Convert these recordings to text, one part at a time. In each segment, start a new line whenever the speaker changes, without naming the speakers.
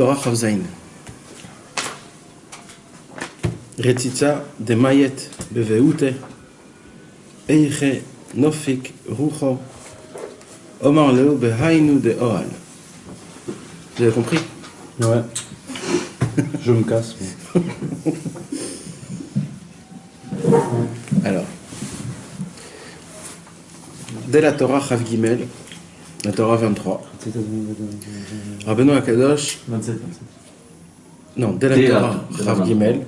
Torah Chavzain. Retzitza de Mayet Beveute. Eiche Nofik Rucho. Omar Leo Behainu de Oal. Vous avez compris?
Ouais. Je me casse.
Alors, dès la Torah Chav Gimel, la Torah 23, Rabbeinu Akadosh,
27.
non, dès la Torah Chav Gimel,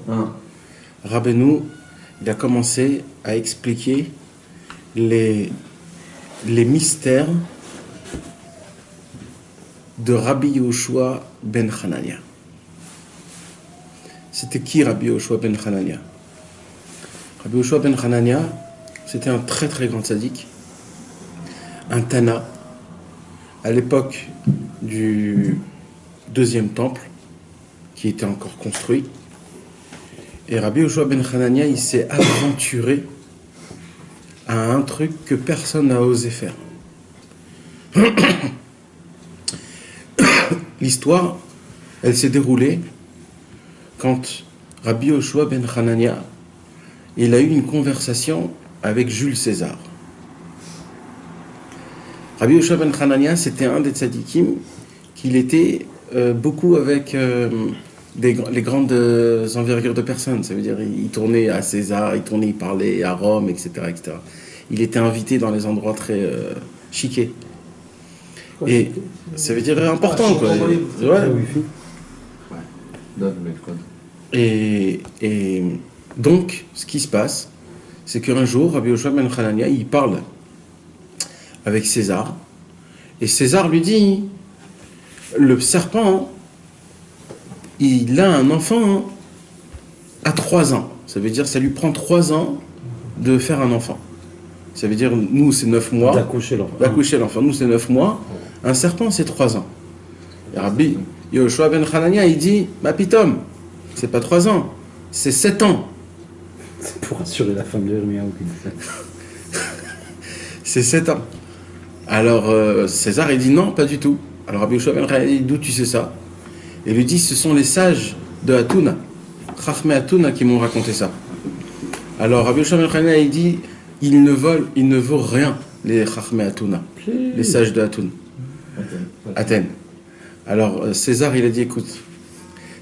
Rabbeinu, il a commencé à expliquer les mystères de Rabbi Yoshua ben Hanania. C'était qui Rabbi Yoshua ben Hanania? Rabbi Yoshua ben Hanania, c'était un très très grand tzaddik, un Tana, à l'époque du deuxième temple, qui était encore construit. Et Rabbi Yoshua ben Hanania, il s'est aventuré à un truc que personne n'a osé faire. L'histoire, elle s'est déroulée quand Rabbi Yoshua ben Hanania, il a eu une conversation avec Jules César. Rabbi Yoshua ben Hanania, c'était un des tzadikim qu'il était beaucoup avec les grandes envergures de personnes. Ça veut dire il tournait à César, il parlait à Rome, etc., etc. Il était invité dans les endroits très chiqués. Et ça veut dire important, quoi. Et donc, ce qui se passe, c'est qu'un jour, Rabbi Yoshua ben Hanania, il parle avec César, et César lui dit, le serpent, il a un enfant à 3 ans. Ça veut dire, ça lui prend 3 ans de faire un enfant. Ça veut dire, nous, c'est 9 mois.
D'accoucher
l'enfant. Nous, c'est 9 mois. Un serpent, c'est 3 ans. Et Rabbi Yoshua ben Hanania, il dit, ma pitom, c'est pas 3 ans, c'est 7 ans.
C'est pour assurer la femme de Hermia ou
C'est 7 ans. Alors, César, il dit non, pas du tout. Alors, Rabbi Yoshua ben Hanania, il dit, d'où tu sais ça? Et il lui dit, ce sont les sages de Hatuna, Chachmei Hatuna, qui m'ont raconté ça. Alors, Rabbi Yoshua ben Hanania, il dit, il ne vaut rien, les Chachmei Hatuna, les sages de Hatun. Athènes. Alors, César, il a dit, écoute,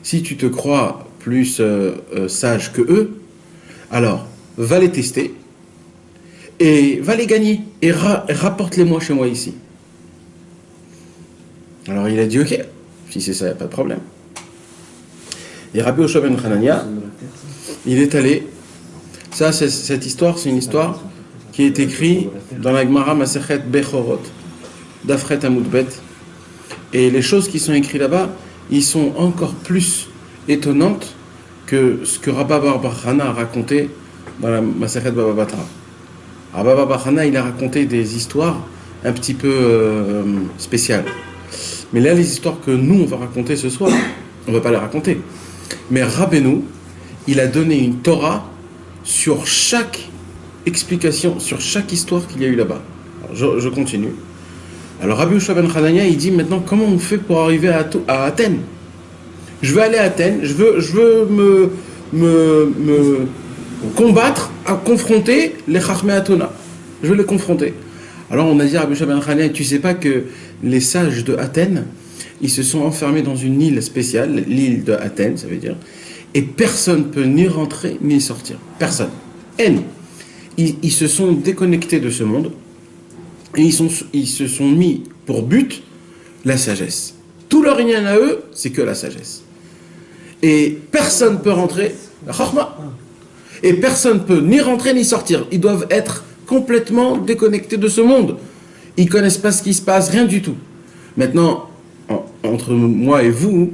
si tu te crois plus sage que eux, alors, va les tester et va les gagner et rapporte-les-moi chez moi ici. Alors, il a dit, ok, si c'est ça, il n'y a pas de problème. Et Rabbi Yoshua ben Hanania, il est allé. Ça, cette histoire, c'est une histoire qui est écrite dans la Gemara Masechet Bechorot, d'Afret Amoudbet. Et les choses qui sont écrites là-bas, ils sont encore plus étonnantes que ce que Rabba bar Chana a raconté dans la Masechet Baba Batra. Rabba bar Chana, il a raconté des histoires un petit peu spéciales. Mais là, les histoires que nous, on va raconter ce soir, on ne va pas les raconter. Mais Rabbeinu, il a donné une Torah sur chaque explication, sur chaque histoire qu'il y a eu là-bas. Alors, je continue. Alors Rabbi Yoshua ben Hanania, il dit maintenant comment on fait pour arriver à Athènes? Je veux aller à Athènes, je veux me combattre, à confronter les Chachmei Hatuna. Je veux les confronter. Alors on a dit à Rabbi Yoshua ben Hanania, tu sais pas que les sages de Athènes, ils se sont enfermés dans une île spéciale, l'île de Athènes, ça veut dire, et personne ne peut ni rentrer ni sortir. Personne. Ils se sont déconnectés de ce monde. Et ils se sont mis pour but la sagesse. Tout leur lien à eux, c'est que la sagesse. Et personne ne peut rentrer, la chachma. Et personne ne peut ni rentrer ni sortir. Ils doivent être complètement déconnectés de ce monde. Ils ne connaissent pas ce qui se passe, rien du tout. Maintenant, entre moi et vous,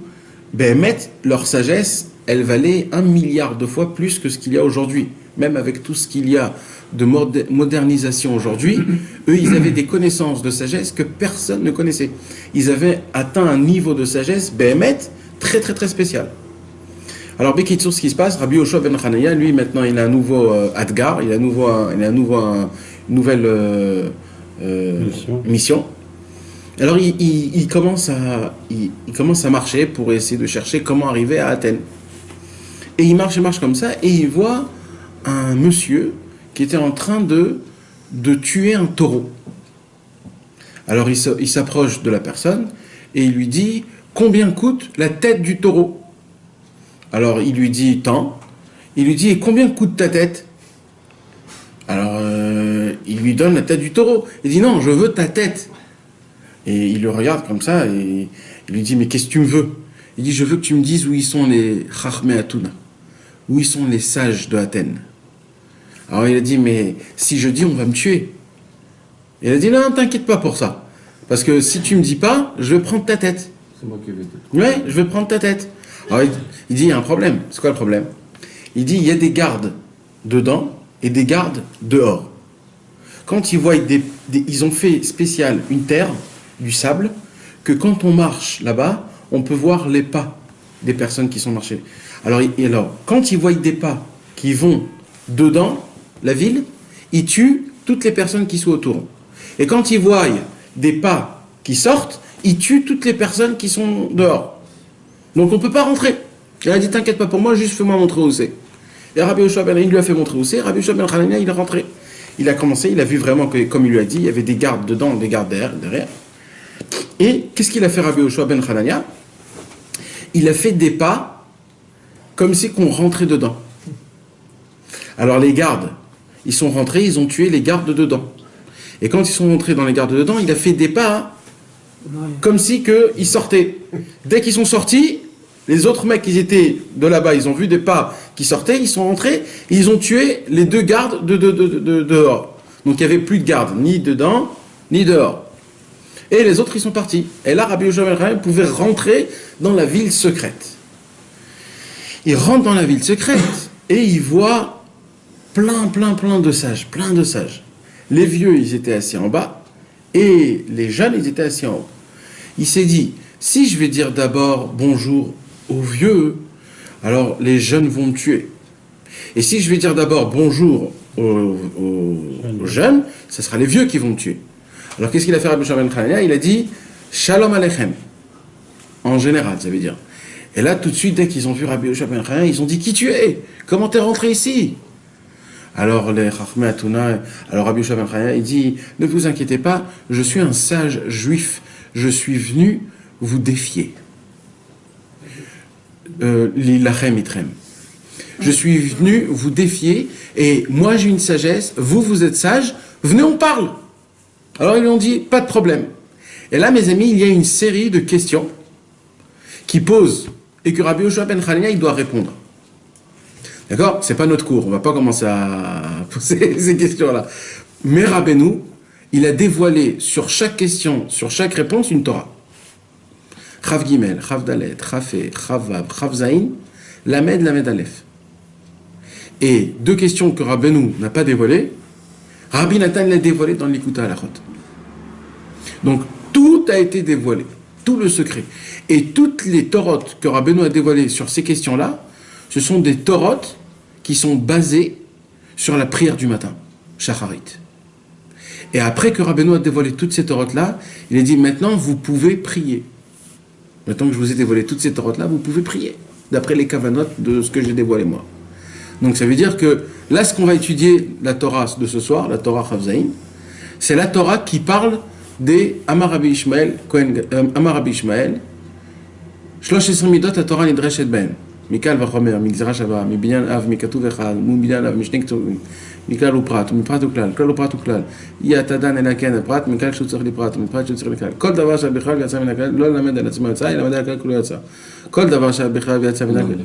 leur sagesse, elle valait 1 milliard de fois plus que ce qu'il y a aujourd'hui. Même avec tout ce qu'il y a de modernisation aujourd'hui, eux, ils avaient des connaissances de sagesse que personne ne connaissait. Ils avaient atteint un niveau de sagesse, très très très spécial. Alors, Bekitsour, ce qui se passe, Rabbi Yoshua ben Hanania, lui, maintenant, il a un nouveau Adgar, il a une nouvelle mission. Alors il commence à marcher pour essayer de chercher comment arriver à Athènes. Et il marche comme ça, et il voit un monsieur qui était en train de tuer un taureau. Alors il s'approche de la personne, et il lui dit « Combien coûte la tête du taureau ?» Alors il lui dit « Tant ». Il lui dit « Et combien coûte ta tête ?» Alors il lui donne la tête du taureau. Il dit « Non, je veux ta tête ». Et il le regarde comme ça, et il lui dit « Mais qu'est-ce que tu me veux ?» Il dit « Je veux que tu me dises où ils sont les Chachmé Atuna, où ils sont les sages de Athènes. » Alors il a dit « Mais si je dis, on va me tuer. » Il a dit « Non, t'inquiète pas pour ça. Parce que si tu me dis pas, je vais prendre ta tête. »
C'est moi qui vais te...
Ouais, je vais prendre ta tête. Alors il dit, il y a un problème. C'est quoi le problème? Il dit, il y a des gardes dedans et des gardes dehors. Quand ils voient ils ont fait spécial une terre, du sable, que quand on marche là-bas, on peut voir les pas des personnes qui sont marchées. Alors quand ils voient des pas qui vont dedans la ville, ils tuent toutes les personnes qui sont autour. Et quand ils voient des pas qui sortent, ils tuent toutes les personnes qui sont dehors. Donc on ne peut pas rentrer. Il a dit, t'inquiète pas pour moi, juste fais-moi montrer où c'est. Et Rabbi Yoshua ben il lui a fait montrer où c'est. Rabbi Yoshua ben Hanania, il est rentré. Il a commencé, il a vu vraiment que, comme il lui a dit, il y avait des gardes dedans, des gardes derrière. Et qu'est-ce qu'il a fait Rabbi Yoshua ben Hanania? Il a fait des pas comme si qu'on rentrait dedans. Alors les gardes, ils sont rentrés, ils ont tué les gardes dedans. Et quand ils sont rentrés dans les gardes dedans, il a fait des pas comme si qu'ils sortaient. Dès qu'ils sont sortis, les autres mecs qui étaient de là-bas, ils ont vu des pas qui sortaient, ils sont rentrés, et ils ont tué les deux gardes de dehors. Donc il n'y avait plus de gardes, ni dedans, ni dehors. Et les autres, ils sont partis. Et là, Rabbi Yoshua ben Hanania pouvait rentrer dans la ville secrète. Il rentre dans la ville secrète, et il voit plein de sages, plein de sages. Les vieux, ils étaient assis en bas, et les jeunes, ils étaient assis en haut. Il s'est dit, si je vais dire d'abord bonjour aux vieux, alors les jeunes vont me tuer. Et si je vais dire d'abord bonjour aux jeunes, ce sera les vieux qui vont me tuer. Alors qu'est-ce qu'il a fait Rabbi Yoshua ben Hanania? Il a dit Shalom Aleichem. En général, ça veut dire. Et là, tout de suite, dès qu'ils ont vu Rabbi Yoshua ben Hanania, ils ont dit, qui tu es? Comment t'es rentré ici? Alors les Chachmé Atuna, alors Rabbi Yoshua ben Hanania, il dit, ne vous inquiétez pas, je suis un sage juif, je suis venu vous défier. Lilachem itrem. Je suis venu vous défier, et moi j'ai une sagesse, vous êtes sage, venez on parle. Alors ils lui ont dit, pas de problème. Et là mes amis, il y a une série de questions qui posent, et que Rabbi Yoshua ben Hanania, il doit répondre. D'accord? C'est pas notre cours, on va pas commencer à poser ces questions-là. Mais Rabbeinu, il a dévoilé sur chaque question, sur chaque réponse, une Torah. Chav Gimel, Chav Dalet, Chav He, Chav Vav, Chav Zayin, Lamed, Lamed Aleph. Et deux questions que Rabbeinu n'a pas dévoilées, Rabbi Nathan l'a dévoilé dans l'Ikuta Halachot. Donc tout a été dévoilé, tout le secret. Et toutes les torotes que Rabbeinu a dévoilées sur ces questions-là, ce sont des torotes qui sont basées sur la prière du matin, Shacharit. Et après que Rabbeinu a dévoilé toutes ces torotes-là, il a dit, maintenant vous pouvez prier. Maintenant que je vous ai dévoilé toutes ces torotes-là, vous pouvez prier, d'après les kavanot de ce que j'ai dévoilé moi. Donc ça veut dire que là, ce qu'on va étudier, la Torah de ce soir, la Torah Chav Zayin, c'est la Torah qui parle des Amar Rabbi Ishmael, Shlosh Esrim Midot, la Torah Nidreshet Ben. Mikal vachomer, migzera shava, mibinyan av, mikatuv echad, mubinyan av, mishne ktuvim, mikal uprat, miprat uklal, klal uprat uklal, yatadan elaken prat, mikal shutzach liprat, miprat shutzach likal. Kol davar shabichal yatsa min hakal, lo lamed al atzma yatsa, lamed al hakal kulu yatsa. Kol davar shabichal yatsa min hakal.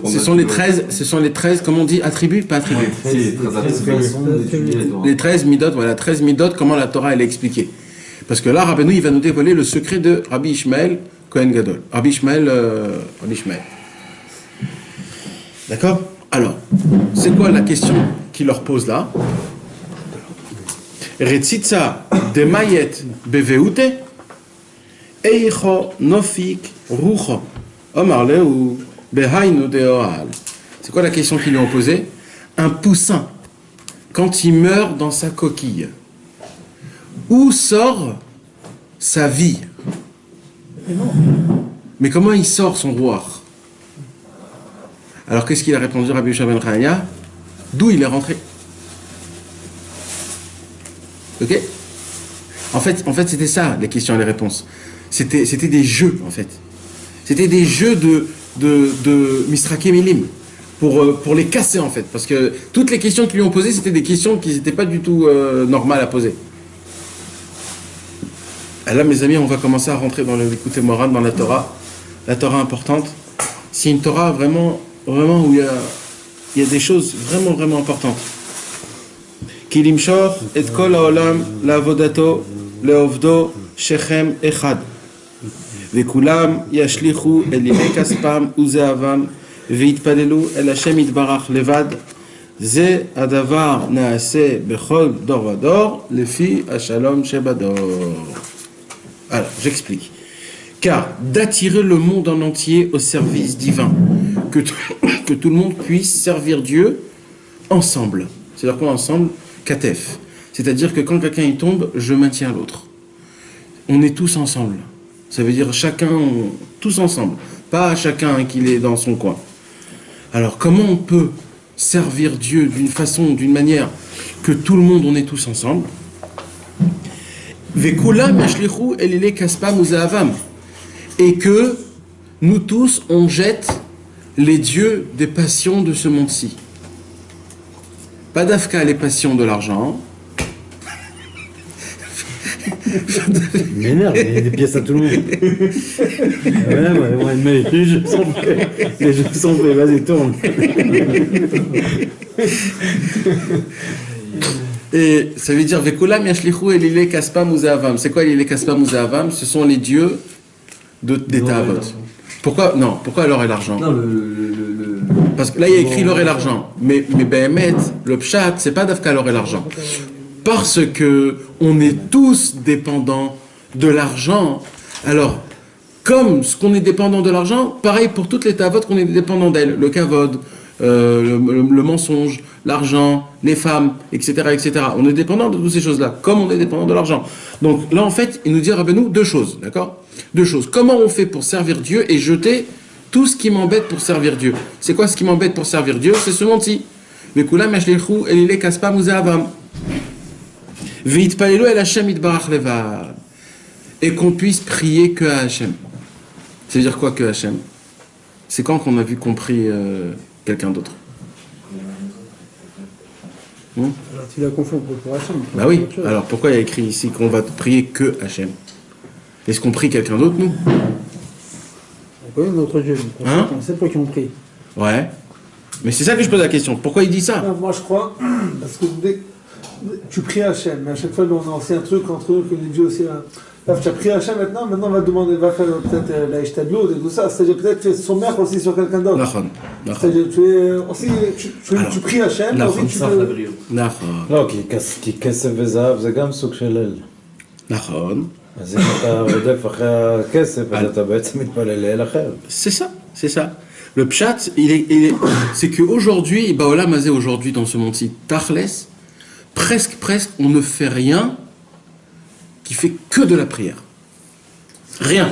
Ce sont les 13, comment on dit, attributs, pas attributs. Les 13 midot, voilà, 13 midot, comment la Torah elle est expliquée. Parce que là, Rabbeinu, il va nous dévoiler le secret de Rabbi Ishmael Kohen Gadol. Rabbi Ishmael. D'accord? Alors, c'est quoi la question qu'il leur pose là? Retzitza de mayet beveute eicho nofik rucho omarle ou behainu de oal. C'est quoi la question qu'ils lui ont posée? Un poussin, quand il meurt dans sa coquille, Où sort sa vie? Mais comment il sort son roi? Alors qu'est-ce qu'il a répondu Rabbi Yoshua ben Hanania? D'où il est rentré? Ok? En fait, c'était ça, les questions et les réponses. C'était des jeux, en fait. C'était des jeux de Mistraké Milim, pour les casser, en fait. Parce que toutes les questions qu'ils lui ont posées, c'était des questions qui n'étaient pas du tout normales à poser. Et là, mes amis, on va commencer à rentrer dans le Likutei Moharan, dans la Torah importante. C'est une Torah vraiment où il y a des choses vraiment importantes. Ki limshor et kol haolam la'avodato le'ovdo shechem echad וכולם ישליכו אל ימי כספם וזהבם ויתפללו אל השם יתברך לבד זה הדבר נעשה בכל דור ודור לפי השלום שבדור. Alors, j'explique. Car d'attirer le monde en entier au service divin, que tout le monde puisse servir Dieu ensemble. C'est-à-dire quoi ensemble? Katef. C'est-à-dire que quand quelqu'un y tombe, je maintiens l'autre. On est tous ensemble. Ça veut dire tous ensemble. Pas chacun qu'il est dans son coin. Alors comment on peut servir Dieu d'une manière que tout le monde, on est tous ensemble? Et que nous tous, on jette les dieux des passions de ce monde-ci. Pas d'Afka les passions de l'argent.
Il m'énerve, il y a des pièces à tout le monde. Ouais, mais les jeux sont faits. Les jeux sont faits, vas-y, tourne.
Et ça veut dire Vekulam yashlichu elile kaspam uzavam. C'est quoi elile kaspam uzavam? Ce sont les dieux des Ta'avot. Pourquoi l'or et l'argent?
Non,
Parce que là il y a écrit l'or et l'argent. Mais Behemet, le pshat, c'est pas d'Afka l'or et l'argent. Parce que on est tous dépendants de l'argent. Alors, comme ce qu'on est dépendant de l'argent, pareil pour toutes les Ta'avot qu'on est dépendant d'elles. Le kavod, le mensonge, l'argent, les femmes, etc., etc. On est dépendant de toutes ces choses-là, comme on est dépendant de l'argent. Donc là, en fait, il nous dit, Rabbeinu, deux choses, d'accord? Deux choses. Comment on fait pour servir Dieu et jeter tout ce qui m'embête pour servir Dieu? C'est quoi ce qui m'embête pour servir Dieu? C'est ce monde-ci. Vekulam yashlichu elile kaspam uzavam. V'yitpalelu el Hashem yitbarach levad. Et qu'on puisse prier que à Hashem. Ça veut dire quoi que Hashem? C'est quand qu'on a vu compris quelqu'un d'autre?
Alors tu la confonds pour Hachem.
Bah oui, alors pourquoi il y a écrit ici qu'on va prier que Hachem? Est-ce qu'on prie quelqu'un d'autre, nous?
Oui, notre Dieu.
Hein?
C'est toi qui ont pris.
Ouais. Mais c'est ça que je pose la question. Pourquoi il dit ça?
Moi je crois, parce que dès tu pries Hachem, mais à chaque fois on a aussi un truc entre eux que les dieux aussi. Là, tu as pris Hachem maintenant on va demander, va faire peut-être la Ishtadlout et tout ça. C'est-à-dire peut-être tu es sommaire aussi sur quelqu'un d'autre. C'est-à-dire tu pries Hachem, aussi tu peux...
לא, כי כסף וזהב זה גם סוג של אל.
נכון.
אז אם אתה רודף אחרי הכסף, אז אתה בעצם מתפלל לאל אחר.
C'est ça. Le pshat, c'est qu'aujourd'hui, Baolam Hazé aujourd'hui dans ce monde-ci, Tachles, presque, on ne fait rien qui fait que de la prière. Rien.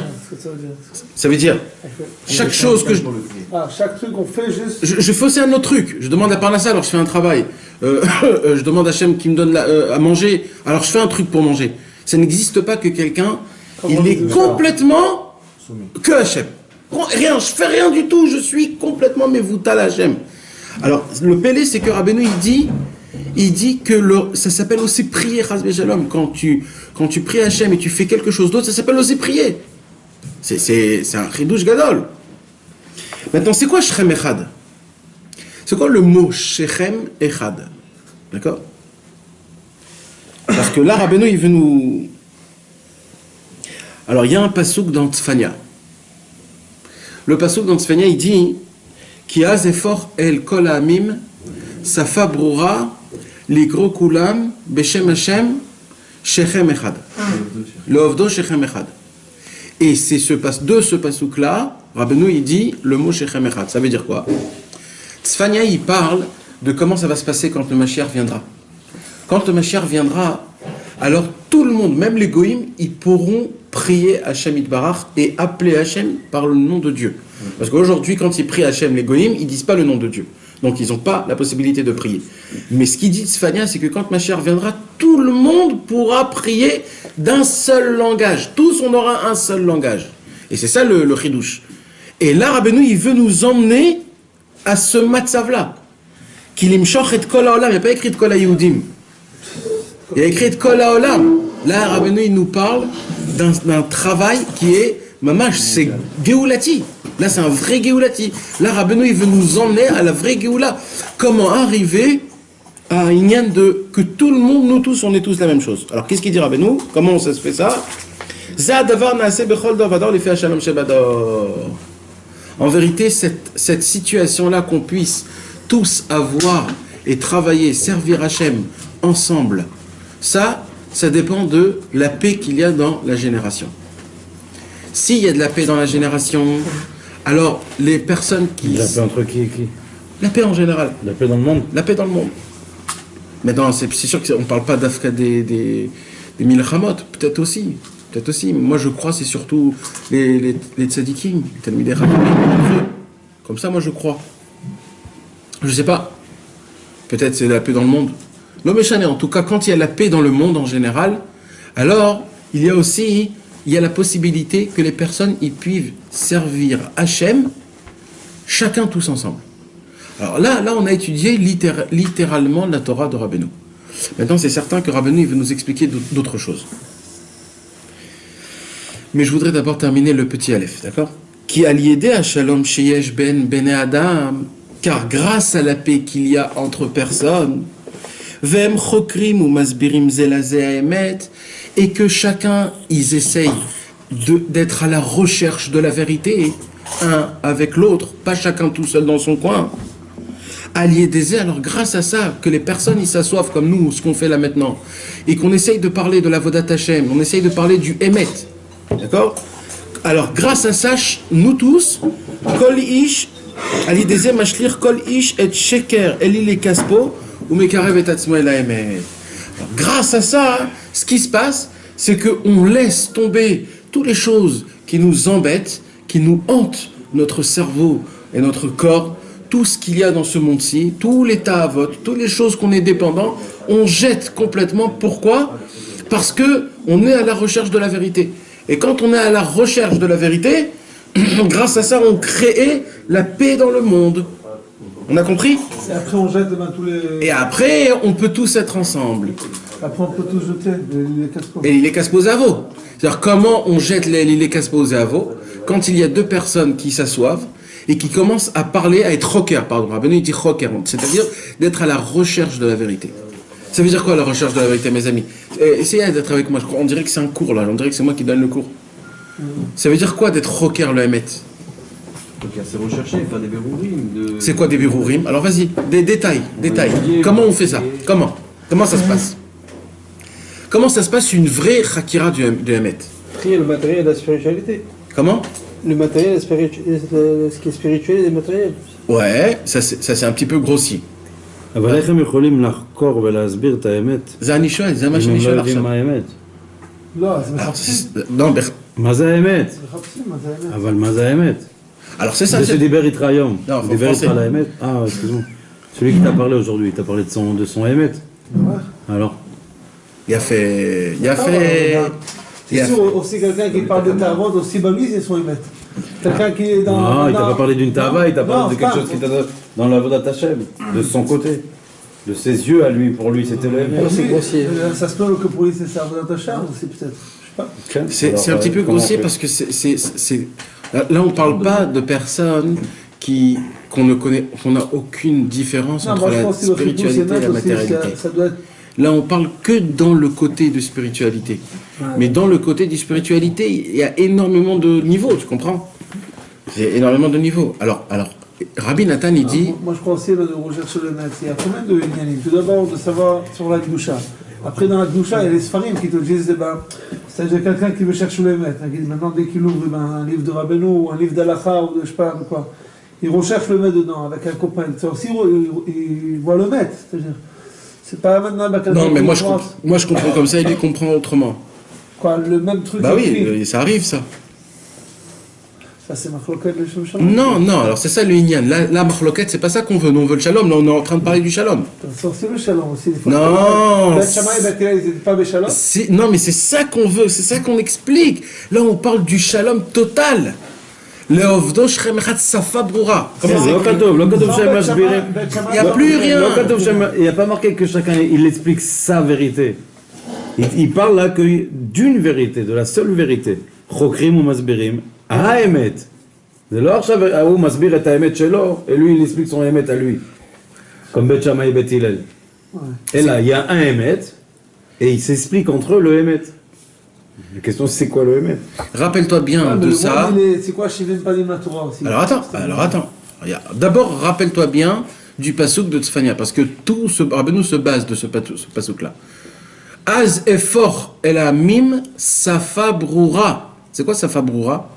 Ça veut dire, chaque chose que
chaque truc qu'on fait juste...
Je fais aussi un autre truc. Je demande à Parnassa, alors je fais un travail. Je demande à Hachem qui me donne à manger, alors je fais un truc pour manger. Ça n'existe pas que quelqu'un, il est complètement que Hachem. Rien, je fais rien du tout, je suis complètement mévoutal à Hachem. Alors, le Pélé, c'est que Rabbeinu, il dit que ça s'appelle aussi prier, Chas v'Shalom. Quand tu pries Hachem et tu fais quelque chose d'autre, ça s'appelle aussi prier. C'est un chidouche gadol. Maintenant, c'est quoi Shechem Echad? C'est quoi le mot Shechem Echad? D'accord? Parce que là, Rabbeinu, il veut nous... Alors, il y a un pasouk dans Tzfania. Le pasouk dans Tzfania, il dit Ki az efor el kol ha'amim safa brura ligro kulam beshem Hashem Shechem Echad. Leovdo Shechem Echad. Et c'est de ce pasouk-là, Rabbeinu, il dit le mot Shechem Echad. Ça veut dire quoi? Tzfania, il parle de comment ça va se passer quand le Mashiach viendra. Quand le Mashiach viendra, alors tout le monde, même les goïms, ils pourront prier Hachem Itbarach et appeler Hachem par le nom de Dieu. Parce qu'aujourd'hui, quand ils prient Hachem, les goïms, ils disent pas le nom de Dieu. Donc ils n'ont pas la possibilité de prier. Mais ce qu'il dit Sfania, c'est que quand Mashiach viendra, tout le monde pourra prier d'un seul langage. Tous, on aura un seul langage. Et c'est ça le chidouche. Et là, Rabbeinu, il veut nous emmener à ce matzav-là. Qu'il imshoch et kol haolam. Il n'y a pas écrit de kol haYehudim. Il y a écrit de kol haolam. Là, Rabbeinu, il nous parle d'un travail qui est, mamash, c'est geoulati. Là, c'est un vrai geoulati. Là, Rabbeinu, il veut nous emmener à la vraie geoula. Comment arriver à un inyan de que tout le monde, nous tous, on est tous la même chose. Alors, qu'est-ce qu'il dit Rabbeinu? Comment ça se fait ça? En vérité, cette situation-là qu'on puisse tous avoir et travailler, servir Hachem ensemble, ça dépend de la paix qu'il y a dans la génération. S'il y a de la paix dans la génération, alors les personnes qui...
La paix entre qui et qui?
La paix en général.
La paix dans le monde?
La paix dans le monde. Maintenant, c'est sûr qu'on ne parle pas d'Afka des Milchamot, peut-être aussi. Peut-être aussi. Moi, je crois c'est surtout les tzadikim, les talmidei chachamim. Comme ça, moi, je crois. Je ne sais pas. Peut-être c'est la paix dans le monde. L'homme est chané. En tout cas, quand il y a la paix dans le monde en général, alors il y a la possibilité que les personnes y puissent servir Hachem, chacun tous ensemble. Alors là, on a étudié littéralement la Torah de Rabbeinu. Maintenant, c'est certain que Rabbeinu il veut nous expliquer d'autres choses. Mais je voudrais d'abord terminer le petit Aleph, d'accord? Qui a lié à Shalom Sheyesh Ben Adam, car grâce à la paix qu'il y a entre personnes, Vem Chokrim ou Masbirim Zelazé Emet, et que chacun, ils essayent d'être à la recherche de la vérité, un avec l'autre, pas chacun tout seul dans son coin. Alliés des alors grâce à ça, que les personnes ils s'assoivent comme nous, ce qu'on fait là maintenant, et qu'on essaye de parler de la Vodat Hashem, on essaye de parler du Emet, d'accord? Alors grâce à ça, nous tous, Kol Ish, alliés des mashlir Kol Ish et Sheker, Eli Kaspo, ou Mekarev et Atzmo el Emet. Grâce à ça, ce qui se passe, c'est qu'on laisse tomber toutes les choses qui nous embêtent, qui nous hantent notre cerveau et notre corps, tout ce qu'il y a dans ce monde-ci, tous les ta'avot, toutes les choses qu'on est dépendant, on jette complètement. Pourquoi? Parce que on est à la recherche de la vérité. Et quand on est à la recherche de la vérité, grâce à ça, on crée la paix dans le monde. On a compris?
Et après, on jette tous les...
Et après, on peut tous être ensemble.
Après, on peut tous jeter les casseroles.
Et les Kaspo-Zavo. C'est-à-dire comment on jette les Kaspo-Zavo quand il y a deux personnes qui s'assoivent et qui commencent à parler, à être rocker, pardon. Rabbeinu dit rocker, c'est-à-dire d'être à la recherche de la vérité. Ça veut dire quoi la recherche de la vérité, mes amis? Essayez d'être avec moi, on dirait que c'est un cours là, on dirait que c'est moi qui donne le cours. Ça veut dire quoi d'être rocker le Emet?
C'est rechercher, faire des birourim.
C'est quoi des birourim? Alors vas-y, des détails. Comment on fait ça? Comment ça se passe? Comment ça se passe une vraie chakira du Emet?
Trier le matériel et la spiritualité.
Comment?
Le matériel, ce qui est spirituel et le matériel.
Ouais, ça c'est un petit peu grossier.
אבל איך הם יכולים לחקור ולהסביר את האמת?
זה אני שואל, זה מה
אם
שאני
הם לא
שואל
יודעים
עכשיו.
מה האמת?
לא, אז
Alors,
מחפשים.
non,
מה זה האמת?
מחפשים, מה זה האמת?
אבל מה זה האמת?
alors c'est ça.
זה שדיבר איתך היום,
Non,
הוא דיבר איתך
français.
על האמת? excuse-moi. Celui qui t'a parlé aujourd'hui, il t'a parlé de son émet?
Ouais.
Alors?
Il a fait.
C'est sûr, aussi quelqu'un qui parle de Tarvot, aussi Bamis, ils sont émettre. Quelqu'un qui est dans...
Non, il t'a pas parlé d'une tava, il t'a
Non,
parlé de quelque
pas.
chose qui t'a donné dans la Vodat Hashem, de son côté. De ses yeux à lui, pour lui, c'était le émet.
C'est grossier.
Ça se peut que pour lui, c'est ça, Vodat Hashem, aussi peut-être. Je sais pas.
C'est un petit peu grossier parce que là on parle pas de personnes qu'on ne connaît, qu'on n'a aucune différence
Non,
entre
moi je
la
pense que le
spiritualité et la
aussi,
matérialité.
ça doit être...
Là on parle que dans le côté de spiritualité. Mais dans le côté de spiritualité, il y a énormément de niveaux, tu comprends? Il y a énormément de niveaux. Alors Rabbi Nathan il dit.
Moi je crois aussi à la recherche sur le net. Il y a combien de Yannick? Tout d'abord de savoir sur la Gdusha. Après dans la Gdusha, il y a les Sfarim qui te disent, c'est-à-dire quelqu'un qui veut chercher le Met. Maintenant dès qu'il ouvre un livre de Rabbeinu, ou un livre d'Alacha, ou de je sais pas de quoi, il recherche le Met dedans avec un copain. Ça aussi, il voit le Met. C'est-à-dire, C'est pas maintenant
Non, mais moi je comprends comme ça, il les comprend autrement.
Quoi, le même truc.
Bah
écrit.
oui, ça arrive ça.
Ça, c'est Machloket le Shalom.
Non, alors c'est ça le Inyan. La Machloket, c'est pas ça qu'on veut. Nous on veut le Shalom, là on est en train de parler du Shalom.
C'est le Shalom aussi. Des fois,
Non.
Bet Shammai et Bet Hillel, ils n'étaient pas Béchalom.
Non, mais c'est ça qu'on veut, c'est ça qu'on explique. Là on parle du Shalom total. Le Ovdo Shrem Echad Safa Brura.
לא כתוב, לא כתוב שהם מסבירים.
Il n'y a plus rien.
לא כתוב il n'y a pas marqué que chacun il explique sa vérité. Il parle là que d'une vérité, de la seule vérité. חוקרים ומסבירים, האמת. זה לא עכשיו, הוא מסביר את האמת שלו, et lui il explique son האמת à lui. Comme Bet Shammai et Bet Hillel. Et là, il y a un Emet, et ils s'expliquent entre eux le Emet. La question c'est quoi le Emet?
Rappelle-toi bien de ça.
C'est quoi Shivim Panim la Torah aussi?
Alors attends. Regarde. D'abord, rappelle-toi bien du pasouk de Tzfania, parce que tout ce Rabbeinu se base de ce pasouk-là. Az efor el amim safa brura. C'est quoi safa brura?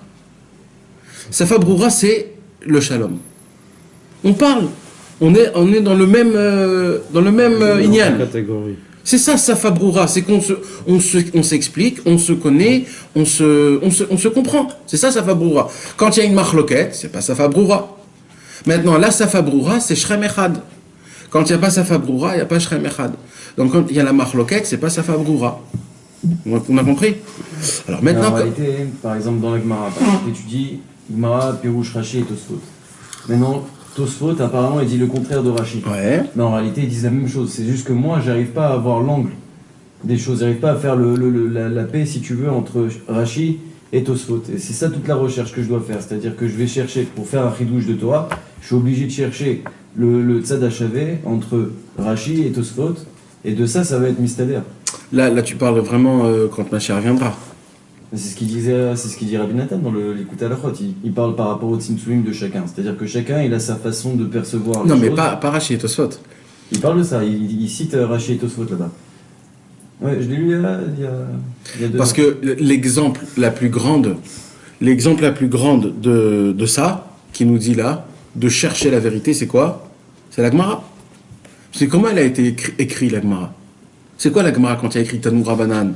Safa brura, c'est le shalom. On parle. On est dans le même inyan. C'est ça, safa brura. C'est qu'on s'explique, on se connaît, on se comprend. C'est ça, safa brura. Quand il y a une machloket, c'est pas safa brura. Maintenant, la safa brura, c'est shrem echad. Quand il n'y a pas safa brura, il n'y a pas shrem echad. Donc quand il y a la machloket, c'est pas safa brura. On a compris? Alors maintenant,
en réalité, par exemple dans la Gemara, tu dis Gemara, Pirouche, Rashi et Tosfot. Maintenant, Tosfot apparemment il dit le contraire de Rashi.
Ouais.
Mais en réalité ils disent la même chose. C'est juste que moi j'arrive pas à avoir l'angle des choses. J'arrive pas à faire la paix si tu veux entre Rashi et Tosfot. Et c'est ça toute la recherche que je dois faire. C'est-à-dire que je vais chercher pour faire un chidouche de Torah, je suis obligé de chercher le tzad hachavé entre Rashi et Tosfot. Et de ça va être mistader.
Là tu parles vraiment quand ma chère reviendra.
C'est ce qu'il dit Rabbi Nathan dans l'écoute à la chôte. Il parle par rapport au tzimtzumim de chacun. C'est-à-dire que chacun il a sa façon de percevoir les
choses. Non mais pas Rashi et Tosfot.
Il parle de ça, il cite Rashi et Tosfot là-bas. Ouais, je l'ai lu il y a 2
Parce
ans.
que l'exemple la plus grande de ça, qui nous dit là, de chercher la vérité, c'est quoi? C'est la Gemara. C'est comment elle a été écrite la Gemara. C'est quoi la Gemara quand il y a écrit Tanoura Banan?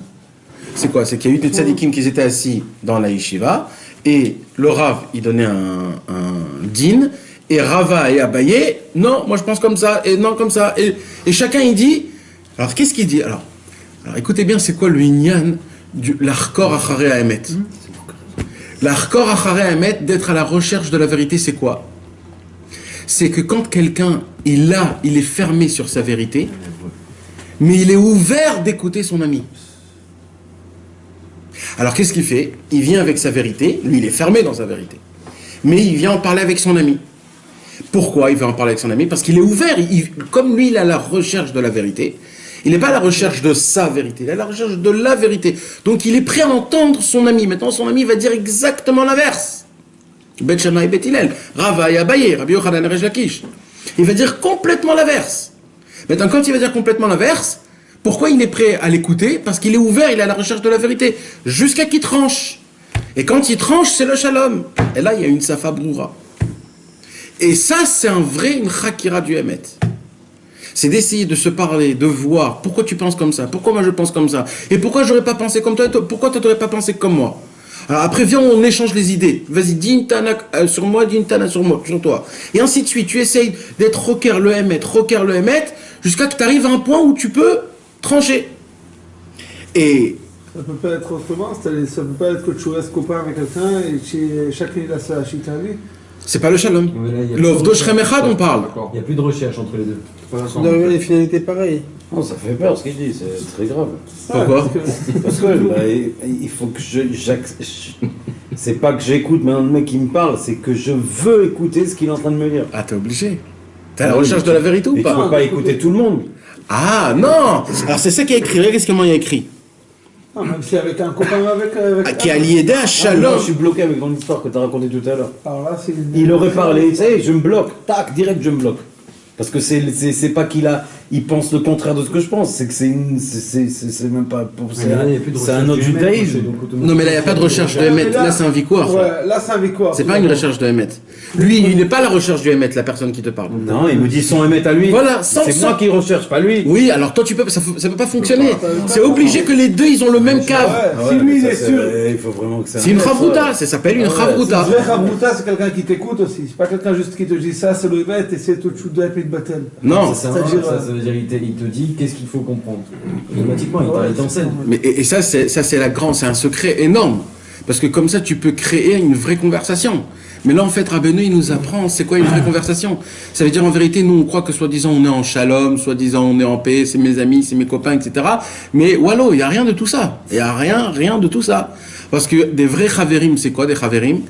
C'est quoi? C'est qu'il y a eu des tzadikim qui étaient assis dans la yeshiva, et le Rav, il donnait un din, et Rava et Abaye, non, moi je pense comme ça, et non comme ça, et chacun il dit, alors qu'est-ce qu'il dit? Alors écoutez bien, c'est quoi le inyan du l'Arkor Acharei Haemet? L'Arkor Acharei Haemet, d'être à la recherche de la vérité, c'est quoi? C'est que quand quelqu'un, il est fermé sur sa vérité, mais il est ouvert d'écouter son ami. Alors qu'est-ce qu'il fait? Il vient avec sa vérité, lui il est fermé dans sa vérité, mais il vient en parler avec son ami. Pourquoi il veut en parler avec son ami? Parce qu'il est ouvert, comme lui il est à la recherche de la vérité, il n'est pas à la recherche de sa vérité, il est à la recherche de la vérité. Donc il est prêt à entendre son ami. Maintenant son ami va dire exactement l'inverse. Bet Shammai et Bet Hillel, Rava et Abaye, Rabbi Yochanan et Resh Lakish. Il va dire complètement l'inverse. Maintenant quand il va dire complètement l'inverse, pourquoi il est prêt à l'écouter? Parce qu'il est ouvert, il est à la recherche de la vérité, jusqu'à qu'il tranche. Et quand il tranche, c'est le shalom. Et là, il y a une safa broura. Et ça, c'est une chakira du Emet. C'est d'essayer de se parler, de voir pourquoi tu penses comme ça, pourquoi moi je pense comme ça, et pourquoi j'aurais pas pensé comme toi, et pourquoi toi t'aurais pas pensé comme moi. Alors après, viens, on échange les idées. Vas-y, dis une tana sur moi, dis une tana sur toi. Et ainsi de suite. Tu essayes d'être rocker le Emet, jusqu'à que tu arrives à un point où tu peux trancher. Et
ça peut pas être autrement, c'est-à-dire ça peut pas être que tu restes copain avec quelqu'un et chacun il a sa chita à lui.
c'est pas le shalom. L'ovdo Shrem Echad, on parle.
Il n'y a plus de recherche entre les deux.
On doit avoir les finalités pareilles.
Non, ça fait peur ce qu'il dit, c'est très grave.
Pourquoi?
Parce que il faut que c'est pas que j'écoute maintenant le mec qui me parle, c'est que je veux écouter ce qu'il est en train de me dire.
Ah, t'es obligé. T'es à la recherche de la vérité ou
Mais
pas?
tu peux pas écouter tout le monde.
Ah, non. Alors c'est ça qui est écrit. Regardez comment il y a écrit.
Non, même si avec un copain avec
Qui a lié à
Moi,
shalom.
je suis bloqué avec ton histoire que tu as racontée tout à l'heure.
Alors là, c'est
Il aurait parlé, tu sais, je me bloque. Tac, direct, je me bloque. Parce que c'est pas qu'il a il pense le contraire de ce que je pense. C'est que c'est même pas... C'est un autre judaïsme.
Non, mais là, il n'y a pas de recherche de Hémet. Là, c'est un victoire.
Ouais, là, c'est un victoire.
C'est pas une recherche de Hémet. Lui, il n'est pas la recherche du Hémet, la personne qui te parle.
Non, il me dit son émet à lui.
Voilà,
c'est moi qui recherche, pas lui.
Oui, alors toi, ça peut pas fonctionner. C'est obligé que les deux, ils ont le même cave.
Ouais, si lui, il est sûr.
Il faut vraiment que ça...
C'est une chavruta, ça s'appelle une chavruta.
Le vrai Chavruta, c'est quelqu'un qui t'écoute aussi. C'est pas quelqu'un juste qui te dit ça, c'est le Hémet et c'est tout de suite de Battle.
Non.
Ça veut dire il te dit qu'est-ce qu'il faut comprendre. Automatiquement, il t'enseigne.
Mais et ça, c'est c'est un secret énorme. Parce que comme ça, tu peux créer une vraie conversation. Mais là, en fait, Rabbeinu, il nous apprend, c'est quoi une vraie conversation? Ça veut dire, en vérité, nous, on croit que soi-disant, on est en shalom, soi-disant, on est en paix, c'est mes amis, c'est mes copains, etc. Mais, wallo, il n'y a rien de tout ça. Il n'y a rien de tout ça. Parce que des vrais chaverim, c'est quoi des chaverim?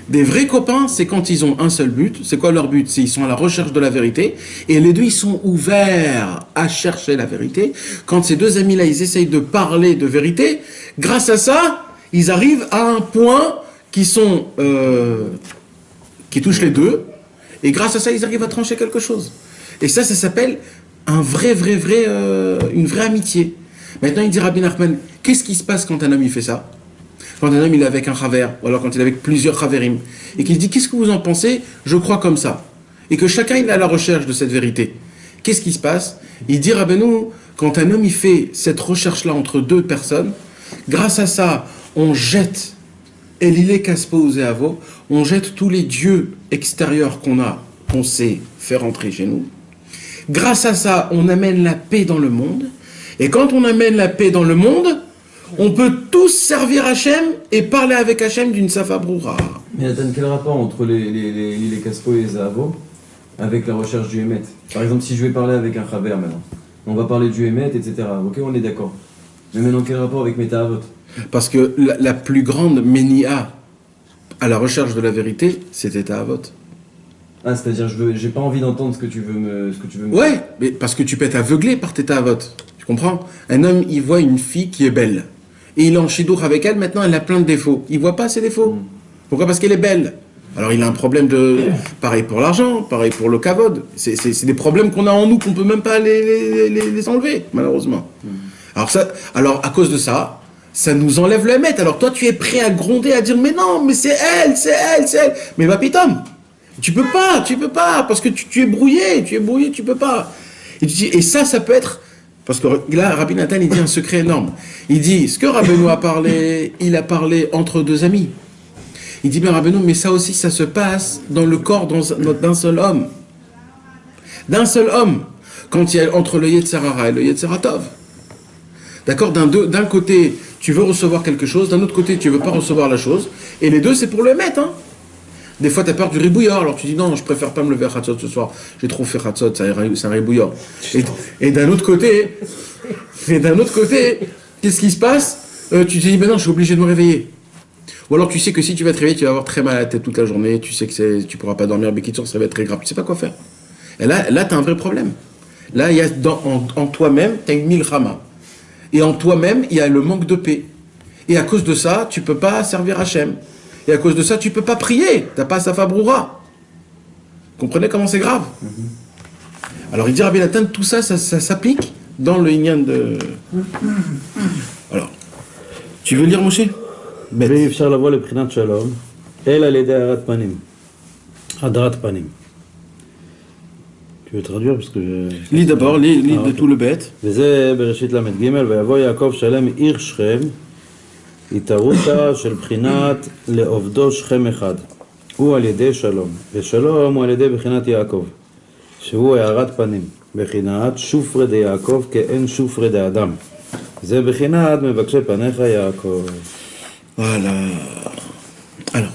Des vrais copains, c'est quand ils ont un seul but. C'est quoi leur but? C'est ils sont à la recherche de la vérité. Et les deux, ils sont ouverts à chercher la vérité. Quand ces deux amis-là, ils essayent de parler de vérité, grâce à ça, ils arrivent à un point qui touche les deux. Et grâce à ça, ils arrivent à trancher quelque chose. Et ça s'appelle une vraie amitié. Maintenant, il dit Rabbi Nachman, qu'est-ce qui se passe quand un homme il fait ça? Quand un homme il est avec un chaver, ou alors quand il est avec plusieurs chaverim, et qu'il dit qu'est-ce que vous en pensez? Je crois comme ça. Et que chacun il est à la recherche de cette vérité. Qu'est-ce qui se passe? Il dit Rabbeinu, quand un homme il fait cette recherche-là entre deux personnes, grâce à ça, on jette Elile Kaspo Zeavo, on jette tous les dieux extérieurs qu'on sait faire entrer chez nous. Grâce à ça, on amène la paix dans le monde. Et quand on amène la paix dans le monde, on peut tous servir Hachem et parler avec Hachem d'une Safa Broura.
Mais Nathan, quel rapport entre les Kaspo et les Zahavo avec la recherche du Hémet? Par exemple, si je vais parler avec un Chaver maintenant, on va parler du Hémet, etc. Ok, on est d'accord. Mais maintenant, quel rapport avec mes Tahavot?
Parce que la plus grande ménia à la recherche de la vérité, c'était Tahavot.
Ah, c'est-à-dire, j'ai pas envie d'entendre ce que tu veux me dire.
Ouais, mais parce que tu peux être aveuglé par tes Tahavot. Tu comprends? Un homme, il voit une fille qui est belle. Et il est en chidour avec elle, maintenant elle a plein de défauts. Il voit pas ses défauts. Pourquoi? Parce qu'elle est belle. Alors il a un problème pareil pour l'argent, pareil pour le kavod. C'est des problèmes qu'on a en nous qu'on peut même pas les enlever, malheureusement. Alors à cause de ça, ça nous enlève le Hémet. Alors toi tu es prêt à gronder, à dire mais non, mais c'est elle. Mais va pitom. Tu peux pas, parce que tu es brouillé, tu peux pas. Et ça peut être... Parce que là, Rabbi Nathan, il dit un secret énorme. Il dit, ce que Rabbeinu a parlé, il a parlé entre deux amis. Il dit bien Rabbeinu, mais ça aussi, ça se passe dans le corps d'un seul homme. D'un seul homme. Quand il y a entre le Yetzirah et le Yetziratov. D'accord? D'un côté, tu veux recevoir quelque chose, d'un autre côté, tu veux pas recevoir la chose. Et les deux, c'est pour le mettre, hein. Des fois, tu as peur du ribouillard, alors tu dis non, je préfère pas me lever à Khatzot ce soir. J'ai trop fait Khatzot, c'est un ribouillard. Et d'un autre côté, qu'est-ce qui se passe? Tu te dis, ben non, je suis obligé de me réveiller. Ou alors tu sais que si tu vas te réveiller, tu vas avoir très mal à la tête toute la journée, tu sais que tu pourras pas dormir, Bekitsour, ça va être très grave, tu sais pas quoi faire. Et là tu as un vrai problème. Là, il y a en toi-même, tu as une milchama. Et en toi-même, il y a le manque de paix. Et à cause de ça, tu peux pas servir Hachem. Et à cause de ça, tu peux pas prier. T'as pas Safa Broura. Comprenez comment c'est grave? Alors il dit Rabbi Nathan, tout ça s'applique dans le Inyan de... Alors, tu veux lire Moshe?
ואי אפשר לבוא לבחינת שלום, אלא על ידי הארת פנים. הדרת פנים. Tu veux traduire parce que...
lis d'abord, lis de tout le bête.
וזה בראשית ל"ג, ויבוא יעקב שלם עיר שכם, התערותא של בחינת לעובדו שכם אחד. הוא על ידי שלום, ושלום הוא על ידי בחינת יעקב, שהוא הארת פנים, בחינת שופרי די יעקב כאין שופרי די אדם. זה בחינת מבקשי פניך יעקב.
Voilà. Alors,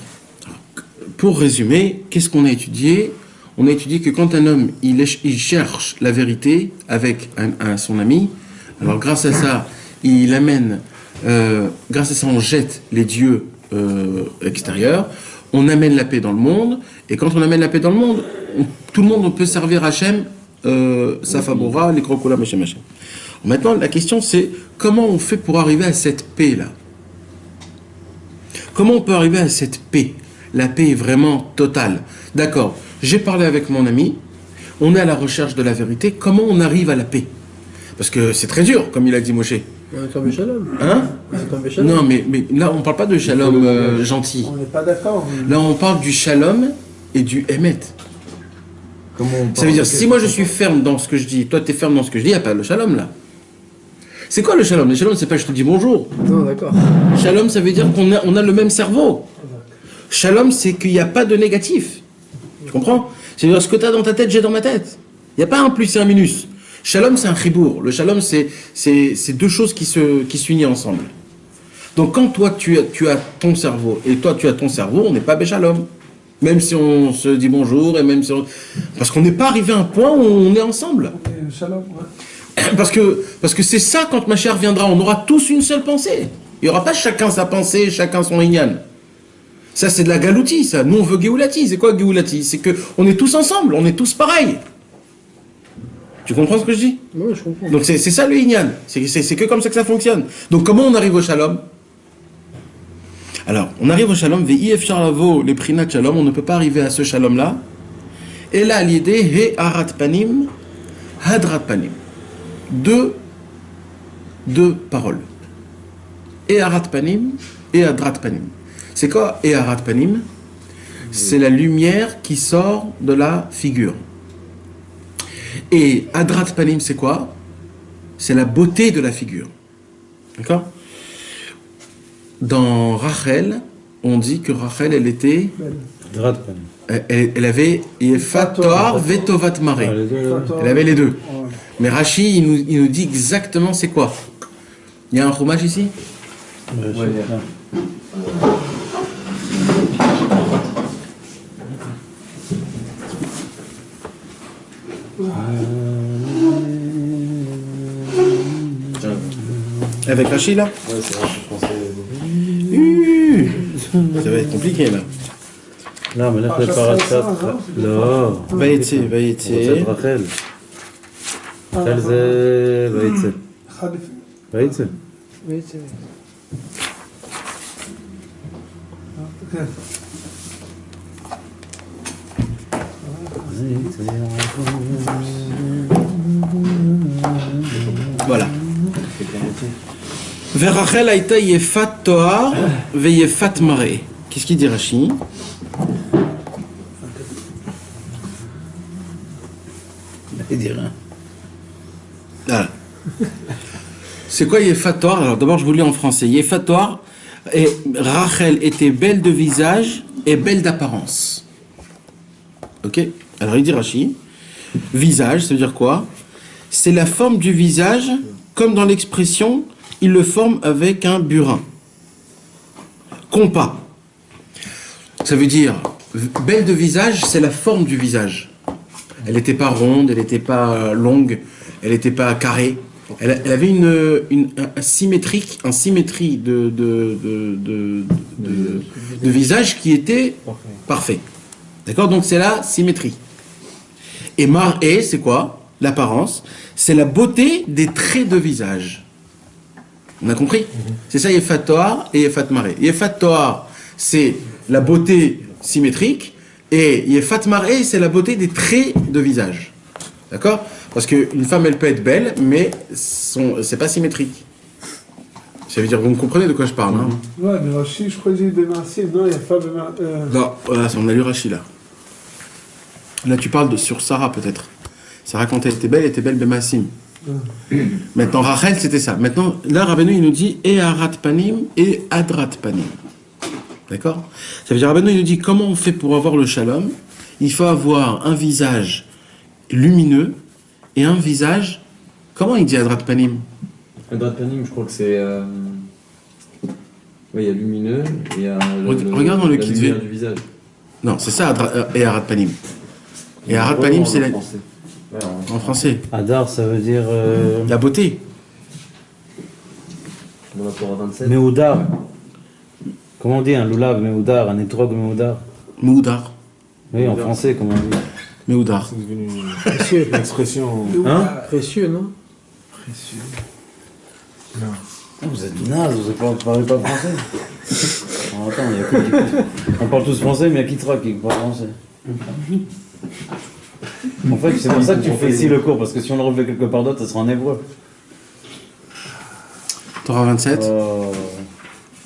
pour résumer, qu'est-ce qu'on a étudié? On a étudié que quand un homme il cherche la vérité avec son ami, alors grâce à ça, il amène, grâce à ça, on jette les dieux extérieurs, on amène la paix dans le monde, et quand on amène la paix dans le monde, tout le monde peut servir Hachem, Safabora, les Krokola, Meshem Hachem. Maintenant, la question c'est comment on fait pour arriver à cette paix-là? Comment on peut arriver à cette paix? La paix est vraiment totale. D'accord, j'ai parlé avec mon ami. on est à la recherche de la vérité, comment on arrive à la paix? Parce que c'est très dur, comme il a dit Moshe.
On est tombé shalom.
Hein?
On est tombé shalom.
Non, mais là, on parle pas de shalom gentil.
On n'est pas d'accord.
Là, on parle du shalom et du émet. Ça veut dire, si moi je suis ferme dans ce que je dis, toi tu es ferme dans ce que je dis, il n'y a pas le shalom là. C'est quoi le shalom? Le shalom, c'est pas je te dis bonjour.
Non, d'accord.
Shalom, ça veut dire qu'on a le même cerveau. Shalom, c'est qu'il n'y a pas de négatif. Tu comprends? C'est-à-dire, ce que tu as dans ta tête, j'ai dans ma tête. Il n'y a pas un plus et un minus. Shalom, c'est un chibour. Le shalom, c'est deux choses qui s'unissent ensemble. Donc, quand toi, tu as ton cerveau et toi, tu as ton cerveau, on n'est pas béchalom. Même si on se dit bonjour et même si on... Parce qu'on n'est pas arrivé à un point où on est ensemble.
Shalom, ouais.
Parce que c'est ça, quand ma chère viendra, on aura tous une seule pensée. Il n'y aura pas chacun sa pensée, chacun son inyan. Ça, c'est de la galouti, ça. Nous, on veut Géoulati. C'est quoi Géoulati? C'est qu'on est tous ensemble, on est tous pareils. Tu comprends ce que je dis?
Oui, je comprends.
Donc, c'est ça le inyan. C'est que comme ça que ça fonctionne. Donc, comment on arrive au shalom? Alors, on arrive au shalom, ve'if charlavo, les prinat shalom, on ne peut pas arriver à ce shalom-là. Et là, l'idée, he arat panim, hadrat panim. Deux paroles. Et arat panim, et hadrat panim. C'est quoi et arat panim? C'est la lumière qui sort de la figure. Et hadrat panim, c'est quoi? C'est la beauté de la figure. D'accord? Dans Rachel, on dit que Rachel, elle était... Elle avait Yefat Toar Vetovat Mare. Elle avait les deux. Mais Rashi, il nous dit exactement c'est quoi. Il y a un fromage ici? Avec Rashi là?
Ouais, c'est vrai, je pensais.
Ça va être compliqué là.
Non, mais là, c'est parachat. Non.
Vaïtse.
C'est Rachel. Rachel, c'est Vaïtse. Vaïtse.
Oui, c'est...
Voilà. Verachel aïta yefat toar ve yefat mare. Qu'est-ce qu'il dit Rashi? Il dit rien. Voilà. C'est quoi yefat toar? Alors d'abord je vous lis en français. Yefat toar, et Rachel était belle de visage et belle d'apparence. Ok? Alors il dit Rashi, visage, ça veut dire quoi? C'est la forme du visage, comme dans l'expression, il le forme avec un burin. Compas. Ça veut dire, belle de visage, c'est la forme du visage. Elle n'était pas ronde, elle n'était pas longue, elle n'était pas carrée. Elle avait une symétrie de visage qui était parfait. D'accord? Donc c'est la symétrie. Et mar'é, c'est quoi? L'apparence. C'est la beauté des traits de visage. On a compris? C'est ça, Yefat Toar et Yefat Maré. Yefat Toar, c'est la beauté symétrique, et Yefat Maré, c'est la beauté des traits de visage. D'accord? Parce qu'une femme, elle peut être belle, mais c'est pas symétrique. Ça veut dire, vous me comprenez de quoi je parle, hein?
Ouais, mais Rashi, je crois que j'ai Bémarsi. Non, il n'y a pas Bémarsi.
Non, voilà, on a lu Rashi là. Là, tu parles sur Sarah peut-être. Sarah, quand elle était belle Bemassim. Maintenant, Rachel, c'était ça. Maintenant, là, Rabbeinu, il nous dit et Arat Panim et Adrat Panim. D'accord? Ça veut dire, Rabbeinu, il nous dit comment on fait pour avoir le shalom? Il faut avoir un visage lumineux et un visage. Comment il dit Adrat Panim?
Adrat Panim, je crois que c'est. Oui, il y a lumineux et il y a.
Regarde dans le
la
kit
lumière
V.
du visage.
Non, c'est ça, et Arat Panim. Et Arat Panim, c'est la...
Ouais,
en français.
Adar, ça veut dire.
La beauté.
On a pour 27.
Meoudar. Comment on dit un loulav, Meoudar, un étrog, Meoudar?
Meoudar.
Oui, en français, comment on dit?
Meoudar.
C'est devenu
Précieux.
une expression.
Hein?
Précieux, non?
Vous êtes naze, vous parlez pas français. Oh, attends, il y a que qui... On parle tous français, mais il y a qui qui parle français. En fait, c'est pour ça que tu fais ici le cours, parce que si on le refait quelque part d'autre, ça sera en hébreu.
Torah 27.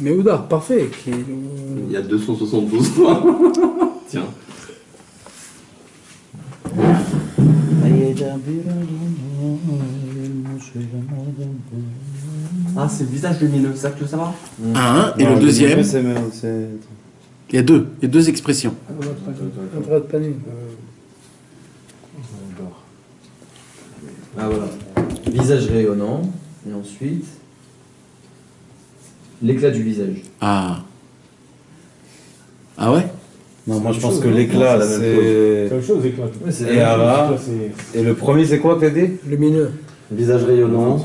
Mais Oudar, parfait.
Il y a 272 fois. Tiens. Ah, c'est le visage lumineux, c'est ça que tu veux savoir?
Un, et le deuxième,
C'est
il y a deux expressions.
Un bras de panier.
Ah voilà. Visage rayonnant, et ensuite l'éclat du visage.
Ah. Ah ouais?
Non, moi je pense que l'éclat,
c'est la même
c'est...
Quelque chose, éclat.
Ouais, c'est
Et Ara. Et le premier, c'est quoi que t'as dit?
Lumineux.
visage rayonnant.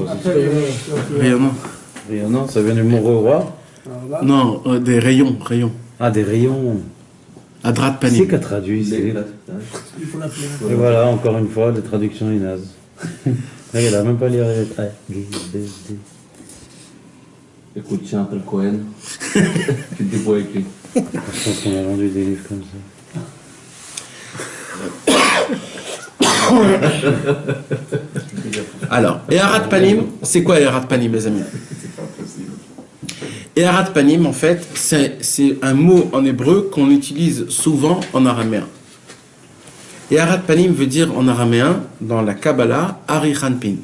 Rayonnant.
Rayonnant, ça vient du mot roi.
Non, des rayons, rayons.
Ah, des rayons.
Adrat
C'est
panim.
qu'a traduit ici.
L'éclat.
Il faut l'appeler.
Et voilà, encore une fois, les traductions est naze. Là, il a même pas lire les lettres.
Écoute, tiens, appelle Cohen. Tu te débrouilles avec lui.
Je pense qu'on a vendu des livres comme ça.
Alors, Eharat Panim, c'est quoi Eharat Panim, les amis? Eharat Panim, en fait, c'est un mot en hébreu qu'on utilise souvent en araméen. Eharat Panim veut dire en araméen, dans la Kabbalah, Arichanpin.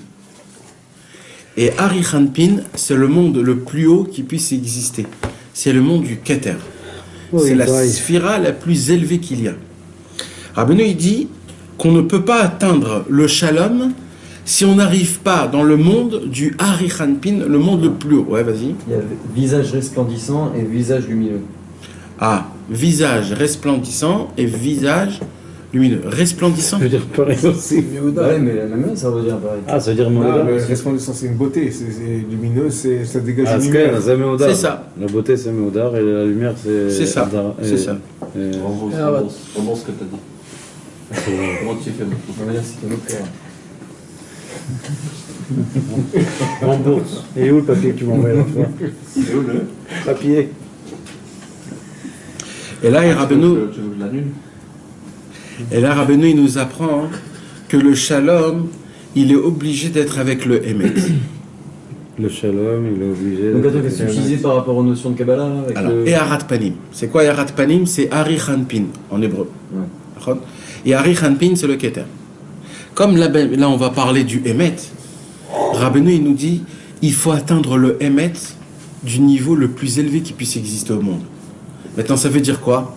Et Arichanpin, c'est le monde le plus haut qui puisse exister. C'est le monde du Keter. C'est la sphira la plus élevée qu'il y a. Rabbeinu, il dit qu'on ne peut pas atteindre le shalom si on n'arrive pas dans le monde du Arichanpin, le monde le plus haut. Ouais, vas-y.
Il y a visage resplendissant et visage lumineux.
Ah, visage resplendissant et visage lumineux. Resplendissant.
Ça veut dire pareil aussi.
Ouais, mais la même, ça veut dire pareil.
Ah, ça veut dire
Non,
Moda.
mais resplendissant, c'est une beauté, c'est lumineux, ça dégage
Ah,
une
c'est
lumière.
ça, Méodar.
C'est ça.
La beauté, c'est Méodar et la lumière, c'est.
C'est ça.
Adar.
C'est ça.
Rembourse ce que t'as dit. Comment tu fais maintenant?
On va dire que c'est une autre fois.
Rembourse. Et où le papier que tu m'envoies la fois?
C'est où le?
Papier.
Et là,
Tu veux
Rabbeinu,
que je l'annule?
il nous apprend que le shalom, il est obligé d'être avec le Emet.
Le shalom, il est obligé.
Donc attends, qu'est-ce que tu utilisais par rapport aux notions de Kabbalah là, avec
Alors,
le...
Eharat Panim. C'est quoi Eharat Panim? C'est Arichanpin en hébreu.
Ouais.
Et Arichanpin, c'est le Keter. Comme là, on va parler du Emet, Rabbeinu, il nous dit il faut atteindre le Emet du niveau le plus élevé qui puisse exister au monde. Maintenant, ça veut dire quoi?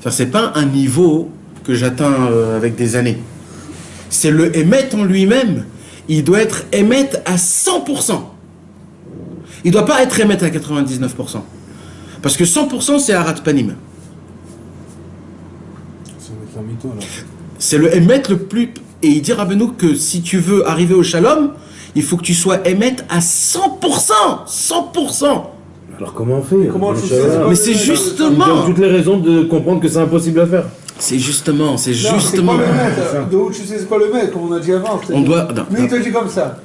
C'est pas un niveau que j'atteins avec des années. C'est le Emet en lui-même. Il doit être Emet à 100%. Il ne doit pas être Emet à 99%. Parce que 100% c'est Arat Panim.
Ça va être un mytho, là.
C'est le Emet le plus... Et il dit Rabbeinu que si tu veux arriver au Shalom, il faut que tu sois Emet à 100%. 100%.
Alors comment on fait?
Comment
Le
tu
shalom.
sais,
Mais c'est
Il donne
justement...
toutes les raisons de comprendre que c'est impossible à faire.
C'est justement...
Non, c'est pas le maître. De où tu sais c'est quoi le maître, comme on a dit avant.
On doit... non,
Lui, il te dit comme ça.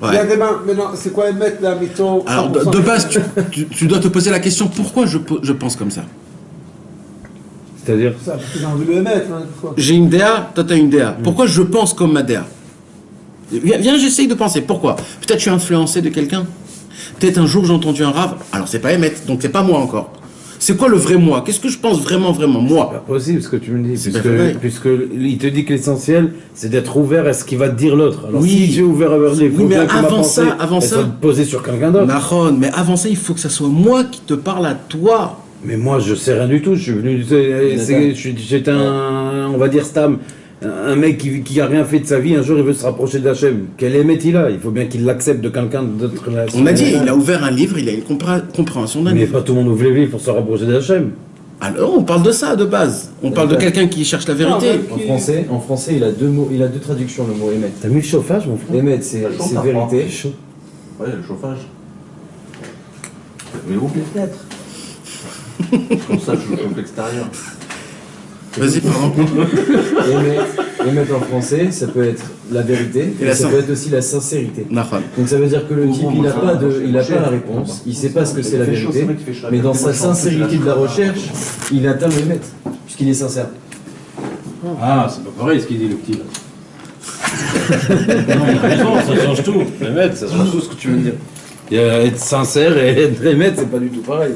ouais.
Il y a des mains. Mais non, c'est quoi le maître, là, mytho?
Alors, de base, tu dois te poser la question, pourquoi je pense comme ça?
C'est-à-dire.
Ça, parce que j'ai envie de le mettre. Hein, quoi.
J'ai une DA, toi tu as une DA. Pourquoi je pense comme ma DA? Viens, j'essaye de penser. Pourquoi? Peut-être je suis influencé de quelqu'un. Peut-être un jour j'ai entendu un rave. Alors c'est pas Emmet, donc c'est pas moi encore. C'est quoi le vrai moi? Qu'est-ce que je pense vraiment, moi?
Pas possible ce que tu me dis,
C'est pas vrai.
puisque il te dit que l'essentiel c'est d'être ouvert à ce qu'il va te dire l'autre. Alors
Oui.
si tu es ouvert à les
Oui, mais
fautes qu'il va
avant
penser,
ça- avant
elles
ça-
sont posées sur quelqu'un d'autre.
Nahon, mais avant ça, il faut que ça soit moi qui te parle à toi.
Mais moi je sais rien du tout, je suis venu, j'étais un, on va dire Stam, un mec qui a rien fait de sa vie, un jour il veut se rapprocher d'Hachem. Quel émet il a? Il faut bien qu'il l'accepte de quelqu'un d'autre.
On a dit, il a ouvert un livre, il a une compréhension d'un
Mais
livre.
pas tout le monde ouvre les livres pour se rapprocher d'Hachem.
Alors on parle de ça de base. On parle de quelqu'un qui cherche la vérité.
En français, il a deux mots, il a deux traductions le mot émettre.
T'as mis le chauffage mon frère?
Émettre, c'est vérité.
Chaud.
Ouais, le chauffage. Mais où peut-être? Comme ça, je chauffe l'extérieur.
Vas-y, pardon.
Émettre en français, ça peut être la vérité,
Et
et
la
ça
sin-
peut être aussi la sincérité.
Nahon.
Donc ça veut dire que le type, il n'a pas, la réponse, il sait pas ce que c'est la vérité, mais dans sa sincérité de la recherche, il atteint le émettre, puisqu'il est sincère.
Ah, c'est pas pareil ce qu'il dit le petit là. Non, il a raison, ça change tout. Émet, ça change tout ce que tu veux dire. Il y a être sincère et être émet, c'est pas du tout pareil.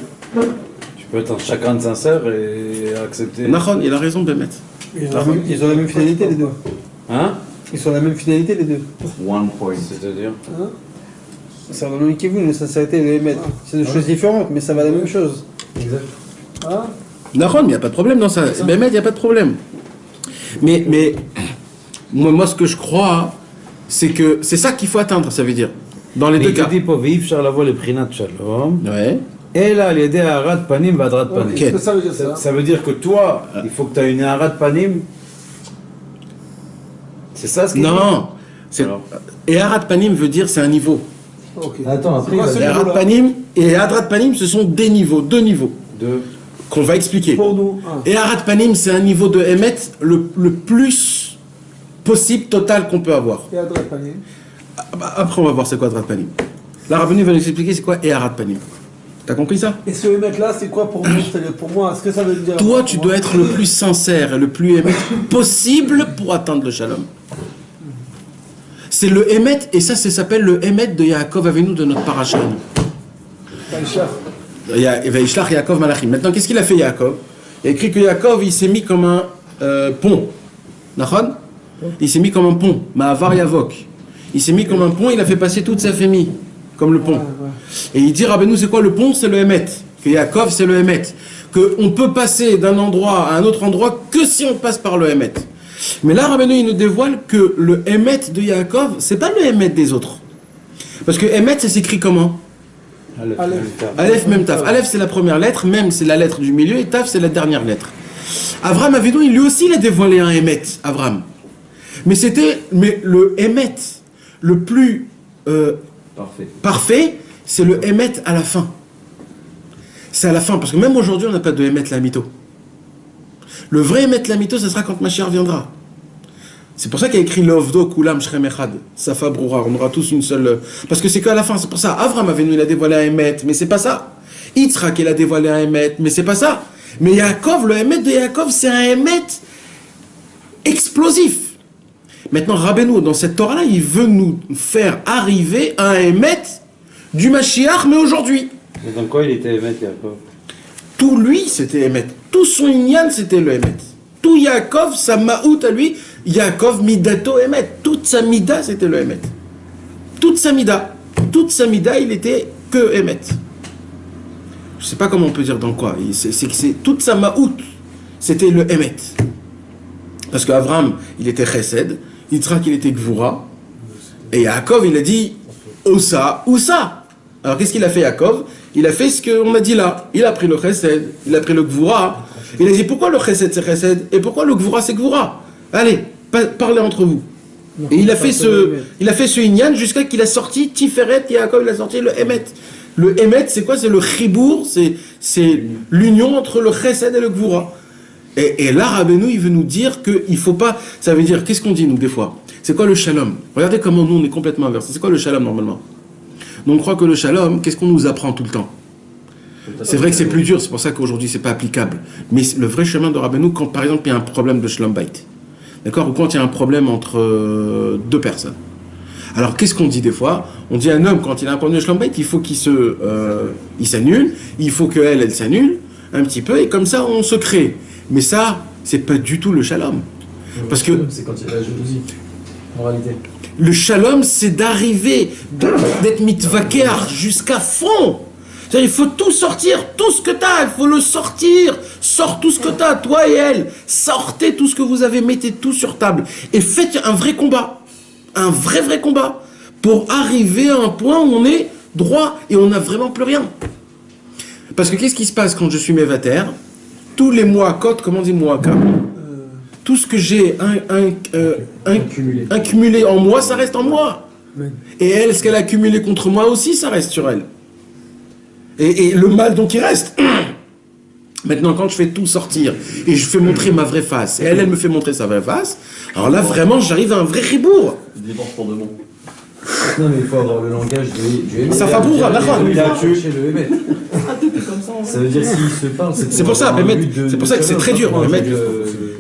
Tu peux être chacun de sincère et accepter.
Nahon, il a raison, Bémet.
Ils ont la même finalité les deux.
Hein?
Ils ont la même finalité les deux.
One point.
C'est-à-dire?
C'est un nom qui vous, la sincérité et le émettre. C'est deux choses différentes, mais ça va la même chose.
Exact.
Hein?
Nahon, il n'y a pas de problème dans ça. Bémet, il n'y a pas de problème. Mais moi, ce que je crois, c'est que c'est ça qu'il faut atteindre, ça veut dire. Dans les deux cas.
Il te dit פה, ואי אפשר לבוא לבחינת שלום,
Ouais.
אלא על ידי הארת פנים והדרת פנים.
Ok.
Ça veut dire ça.
Ça veut dire que toi, il faut que tu aies une harat panim. C'est ça ce qu'il dit?
Non. C'est-
Alors.
Et Harat Panim veut dire c'est un niveau.
Ok.
Attends, après,
C'est quoi
il va
ce
Et
dire-
Harat Panim et Hadrat Panim, ce sont des niveaux, deux niveaux, qu'on va expliquer.
Pour nous.
Et Harat Panim, c'est un niveau de Emet le plus possible, total qu'on peut avoir.
Et Adrat Panim.
Après, on va voir c'est quoi Hadrat Panim. La Rabboni va nous expliquer c'est quoi et Harat Panim. T'as compris ça?
Et ce émettre là, c'est quoi pour nous? C'est-à-dire pour moi, est-ce que ça veut dire.
Toi, tu dois être le plus sincère et le plus Emet possible pour atteindre le Shalom. C'est le Emet, et ça s'appelle le Emet de Yaakov Avinu de notre paracha. Vaishlach Yaakov Malachim. Maintenant, qu'est-ce qu'il a fait Yaakov? Il a écrit que Yaakov, il s'est mis comme un pont. Nachon? Il s'est mis comme un pont. Ma'avar Yavok. Il s'est mis comme un pont, il a fait passer toute sa famille comme le pont. Et il dit, Rabbeinu, c'est quoi le pont? C'est le Emet. Que Yaakov, c'est le Emet. Qu'on peut passer d'un endroit à un autre endroit que si on passe par le Emet. Mais là, Rabbeinu, il nous dévoile que le Emet de Yaakov, c'est pas le Emet des autres. Parce que Emet, ça s'écrit comment? Aleph, même Taf. Aleph, c'est la première lettre, même c'est la lettre du milieu, et Taf, c'est la dernière lettre. Avram Avinu, lui aussi, il a dévoilé un Emet, Avram. Mais le Emet le plus parfait, c'est le Emet à la fin. C'est à la fin, parce que même aujourd'hui, on n'a pas de Emet Lamito. Le vrai Emet Lamito, ce sera quand Mashiach viendra. C'est pour ça qu'il y a écrit Lovdo Kulam Shrem Echad, Safa Broura, on aura tous une seule. Parce que c'est qu'à la fin, c'est pour ça. Avram Avinu, il a dévoilé un Emet, mais c'est pas ça. Yitzhak, il a dévoilé un Emet, mais c'est pas ça. Mais Yaakov, le Emet de Yaakov, c'est un Emet explosif. Maintenant, Rabbeinu, dans cette Torah-là, il veut nous faire arriver à un Emet du Mashiach, mais aujourd'hui.
Mais dans quoi il était Emet, Yaakov?
Tout lui, c'était Emet. Tout son Inyan, c'était le Emet. Tout Yaakov, sa Ma'out à lui, Yaakov Midato Emet. Toute sa Mida, c'était le Emet. Toute sa Mida, il était que Emet. Je sais pas comment on peut dire dans quoi. C'est toute sa Ma'out, c'était le Emet. Parce qu'Avram, il était Chesed, Yitzhak, il était Gvura, et Yaakov, il a dit Osa, Ousa. Alors qu'est-ce qu'il a fait Yaakov? Il a fait ce qu'on a dit là. Il a pris le Chesed, il a pris le Gvura. Il a dit pourquoi le Chesed c'est Chesed et pourquoi le Gvura c'est Gvura? Allez, parlez entre vous. Et il a fait ce Inyan jusqu'à qu'il a sorti Tiferet, Yaakov, il a sorti le Emet. Le Emet, c'est quoi? C'est le Chibour, c'est l'union entre le Chesed et le Gvura. Et là, Rabbeinu, il veut nous dire qu'il faut pas. Ça veut dire, qu'est-ce qu'on dit nous des fois? C'est quoi le Shalom? Regardez comment nous on est complètement inversé. C'est quoi le Shalom normalement? Nous on croit que le Shalom, qu'est-ce qu'on nous apprend tout le temps? C'est vrai que c'est plus dur, c'est pour ça qu'aujourd'hui c'est pas applicable. Mais le vrai chemin de Rabbeinu, quand par exemple il y a un problème de Shalom Bayit, d'accord, ou quand il y a un problème entre deux personnes. Alors qu'est-ce qu'on dit des fois? On dit à un homme quand il a un problème de Shalom Bayit, il faut qu'il s'annule, il faut qu'elle s'annule un petit peu et comme ça on se crée. Mais ça, c'est pas du tout le Shalom. Parce que
c'est quand il y a la jalousie, en réalité.
le Shalom, c'est d'arriver, d'être mitvaker jusqu'à fond. C'est-à-dire, il faut tout sortir, tout ce que tu as, il faut le sortir. Sors tout ce que tu as, toi et elle. Sortez tout ce que vous avez, mettez tout sur table. Et faites un vrai combat. Un vrai combat. Pour arriver à un point où on est droit et on n'a vraiment plus rien. Parce que qu'est-ce qui se passe quand je suis mévater? Tous les mois, comment on dit mois, tout ce que j'ai accumulé en moi, ça reste en moi. Et elle, ce qu'elle a accumulé contre moi aussi, ça reste sur elle. Et le mal, donc, il reste. Maintenant, quand je fais tout sortir et je fais montrer ma vraie face, et elle me fait montrer sa vraie face, alors là, vraiment, j'arrive à un vrai ribourg.
Divorce pour de bon.
Non, mais il faut avoir le langage du Emet.
Ça fait bourre, d'accord.
Il a cherché le Emet. Ça veut dire s'il se parle,
C'est pour ça,
avoir un
Emet,
but de
c'est pour ça que c'est
shalom,
très dur,
pas pour
Emet.
un but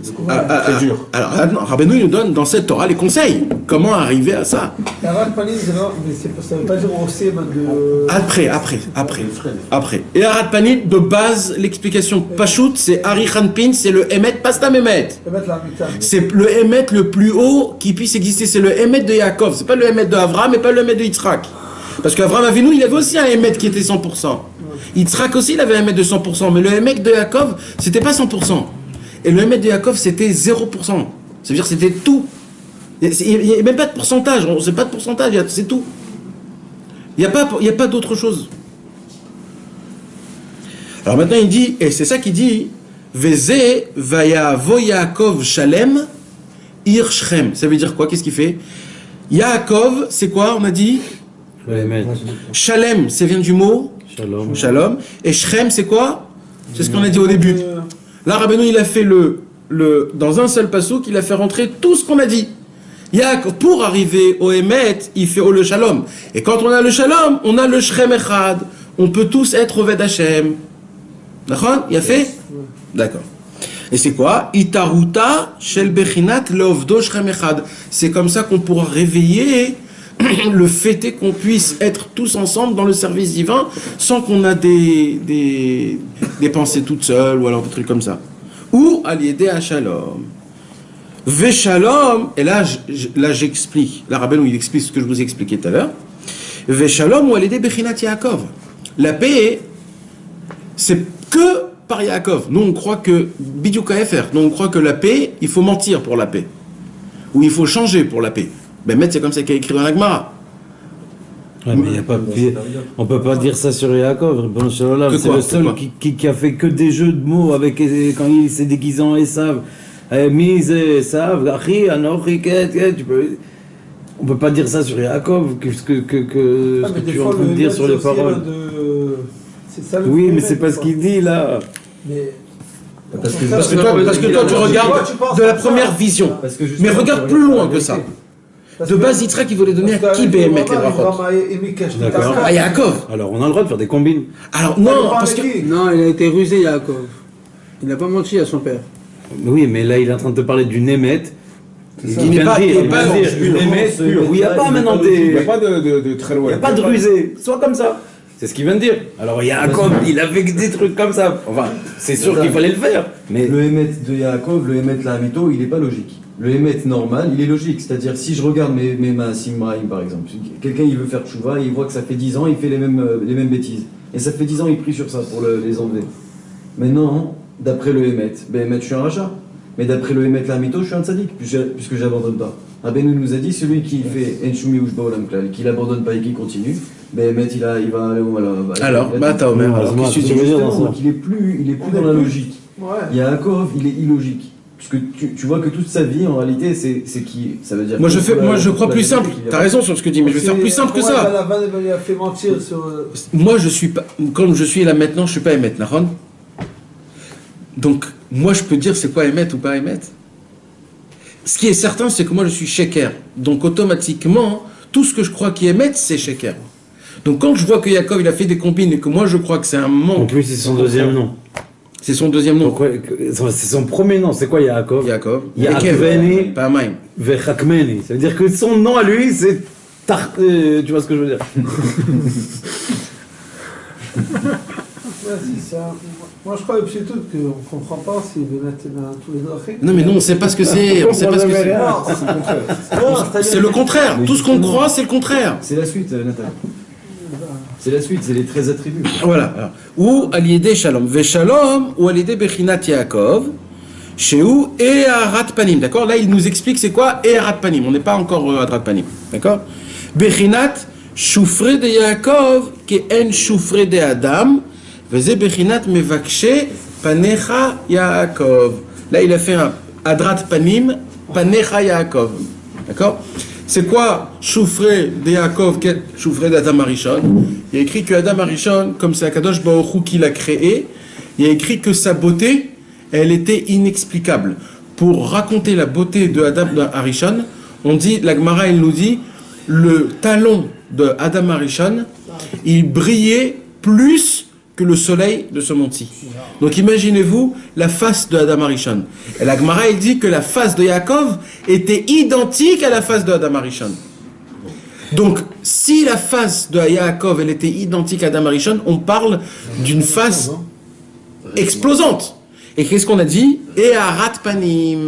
C'est dur.
Alors, Rabbeinu il nous donne dans cette Torah les conseils. Comment arriver à ça?
La rate panim, ça veut pas dire aussi de.
Après. Et Arat Panim, de base, l'explication Pachout, c'est Arichan Pin, c'est le Emet, pas Stam Emet. C'est le Emet le plus haut qui puisse exister. C'est le Emet de Yaakov. C'est pas le Emet de Avram et pas le Emet de Yitzhak. Parce qu'Avram Avinu, il avait aussi un Emet qui était 100%. Yitzhak aussi, il avait un Emet de 100%. Mais le Emet de Yaakov, c'était pas 100%. Et le Emet de Yaakov, c'était 0%. Ça veut dire que c'était tout. Il n'y a même pas de pourcentage. On sait pas de pourcentage, c'est tout. Il n'y a pas d'autre chose. Alors maintenant, il dit, et c'est ça qu'il dit, Veze vayavo Yaakov shalem ir Shrem. Ça veut dire quoi? Qu'est-ce qu'il fait? Yaakov, c'est quoi? On a dit Shalem, ça vient du mot Shalom. Et Shrem, c'est quoi? C'est ce qu'on a dit au début. Là, Rabbeinu, il a fait dans un seul passouk, il a fait rentrer tout ce qu'on a dit. Yaakov, pour arriver au Emet, il fait le Shalom. Et quand on a le Shalom, on a le Shrem Echad. On peut tous être au Ved Hashem. D'accord? Il a fait? D'accord. Et c'est quoi? Itaruta shel bechinat leovdo Shrem Echad. C'est comme ça qu'on pourra réveiller le fait est qu'on puisse être tous ensemble dans le service divin sans qu'on a des pensées toutes seules ou alors des trucs comme ça. Ou à l'aider à Shalom. Veshalom, et là j'explique, la Rabbeinu il explique ce que je vous ai expliqué tout à l'heure. Veshalom ou à l'aider Bechinat Yaakov. La paix, c'est que par Yaakov. Nous on croit que, Bidyuk KFR, nous on croit que la paix, il faut mentir pour la paix. Ou il faut changer pour la paix. Ben, c'est comme ça qu'il y a écrit dans la Gemara.
Ouais, mais on peut pas dire ça sur Yaakov. C'est le seul qui a fait que des jeux de mots avec quand il s'est déguisé en Esav. Mise Esav, Achi, Anochi, on peut pas dire ça sur Yaakov. Ce que tu es en train de dire sur les paroles. Oui, mais c'est pas ce qu'il dit là.
Parce que toi tu regardes de la première vision. Mais regarde plus loin que ça. De base, Yitzhak, il voulait donner à qui Béhémet les brachot?
D'accord.
À Yaakov.
Alors, on a le droit de faire des combines.
Alors, non, parce que...
Non, il a été rusé, Yaakov. Il n'a pas menti à son père.
Oui, mais là, il est en train de te parler d'une émette.
Il n'est pas
une émette où il n'y a pas maintenant
Il n'y a pas de très loin.
Il n'y a pas de rusé. Soit comme ça. C'est ce qu'il vient de dire. Alors, Yaakov, il avait que des trucs comme ça. Enfin, c'est sûr qu'il fallait le faire. Mais
le Emet de Yaakov, le Emet Lahamito, il n'est pas logique. Le Emet normal, il est logique. C'est-à-dire, si je regarde mes Maasim Ma'im, par exemple, quelqu'un il veut faire tchouva, il voit que ça fait 10 ans, il fait les mêmes bêtises. Et ça fait 10 ans, il prie sur ça pour les enlever. Maintenant, d'après le Emet, je suis un rachat. Mais d'après le Emet Lahamito, je suis un tzaddik, puisque j'abandonne pas. Rabbeinu nous a dit, celui qui fait Enshumi Ushba Olam Klal, qui n'abandonne pas et qui continue, Emet, il va aller où
alors, t'as Omer, qu'est-ce que tu veux dire dans ça?
Il est plus dans la logique. Yaakov, il est illogique. Parce que tu vois que toute sa vie, en réalité, c'est qui? Ça veut dire.
Moi, je crois plus simple. T'as raison sur ce que tu dis, mais je vais faire plus simple que ça.
Il a fait mentir sur.
Moi, je suis pas. Comme je suis là maintenant, je suis pas Emet, Nahon. Donc, moi, je peux dire c'est quoi Emet ou pas Emet. Ce qui est certain, c'est que moi, je suis Sheker. Donc, automatiquement, tout ce que je crois qui est Emet, c'est Sheker. Donc, quand je vois que Yaakov, il a fait des combines et que moi, je crois que c'est un manque.
En plus, c'est son deuxième nom.
C'est son deuxième nom.
C'est son premier nom. C'est quoi Yaakov?
Yaakov.
Yaakveni.
Pas Maïm.
Vechakmeni. Ça veut dire que son nom à lui, c'est tu vois ce que je veux dire?
Moi, je crois plutôt qu'on ne comprend pas s'il veut mettre dans tous les drachim.
Non, mais non, on ne sait pas ce que c'est. On sait pas ce que c'est. C'est le contraire. Tout ce qu'on croit, c'est le contraire.
C'est la suite, Nathalie. C'est la suite, c'est les 13 attributs.
Voilà. Ou à l'idée Shalom. Veshalom, ou à l'idée Bechinat Yaakov, chez où et Arat Panim. D'accord? Là, il nous explique c'est quoi et Arat Panim. On n'est pas encore à Arat Panim. D'accord? Bechinat, Choufre de Yaakov, qui en Choufre de Adam, Veze Bechinat Mevakshe, Panecha Yaakov. Là, il a fait un Adrat Panim, Panecha Yaakov. D'accord? C'est quoi Choufré de Yaakov, Choufré d'Adam Arishon? Il y a écrit que Adam Arishon, comme c'est Akadosh Baruch Hu qui l'a créé, il y a écrit que sa beauté, elle était inexplicable. Pour raconter la beauté de Adam Arishon, on dit, la Gemara, elle nous dit, le talon de Adam Arishon, il brillait plus que le soleil de ce monde-ci. Donc imaginez-vous la face de Adam Arishon. Et la Gemara, il dit que la face de Yaakov était identique à la face de Adam Arishon. Donc, si la face de Yaakov, elle était identique à Adam Arishon, on parle d'une face explosante. Et qu'est-ce qu'on a dit? Et Arat Panim.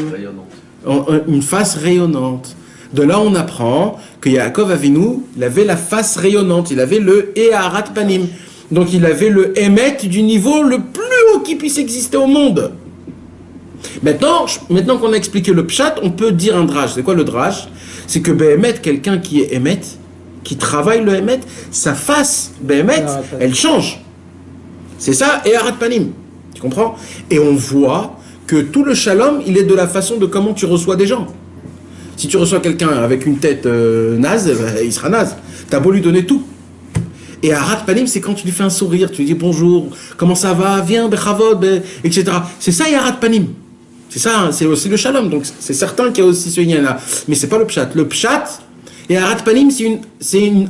Une face rayonnante. De là, on apprend que Yaakov Avinu, il avait la face rayonnante, il avait le Eharat Panim. Donc il avait le Emet du niveau le plus haut qui puisse exister au monde. Maintenant qu'on a expliqué le Pshat, on peut dire un Drash. C'est quoi le Drash? C'est que Behemet, quelqu'un qui est Emet, qui travaille le Emet, sa face, Behemet, elle change. C'est ça, Eharat Panim. Tu comprends? Et on voit que tout le Shalom, il est de la façon de comment tu reçois des gens. Si tu reçois quelqu'un avec une tête naze, il sera naze. T'as beau lui donner tout. Et Arat Panim, c'est quand tu lui fais un sourire, tu lui dis bonjour, comment ça va, viens, bechavod, etc. C'est ça, Arat Panim. C'est ça, hein, c'est aussi le Shalom. Donc c'est certain qu'il y a aussi ce lien-là. Mais c'est pas le Pshat. Le Pshat, et Arat Panim, c'est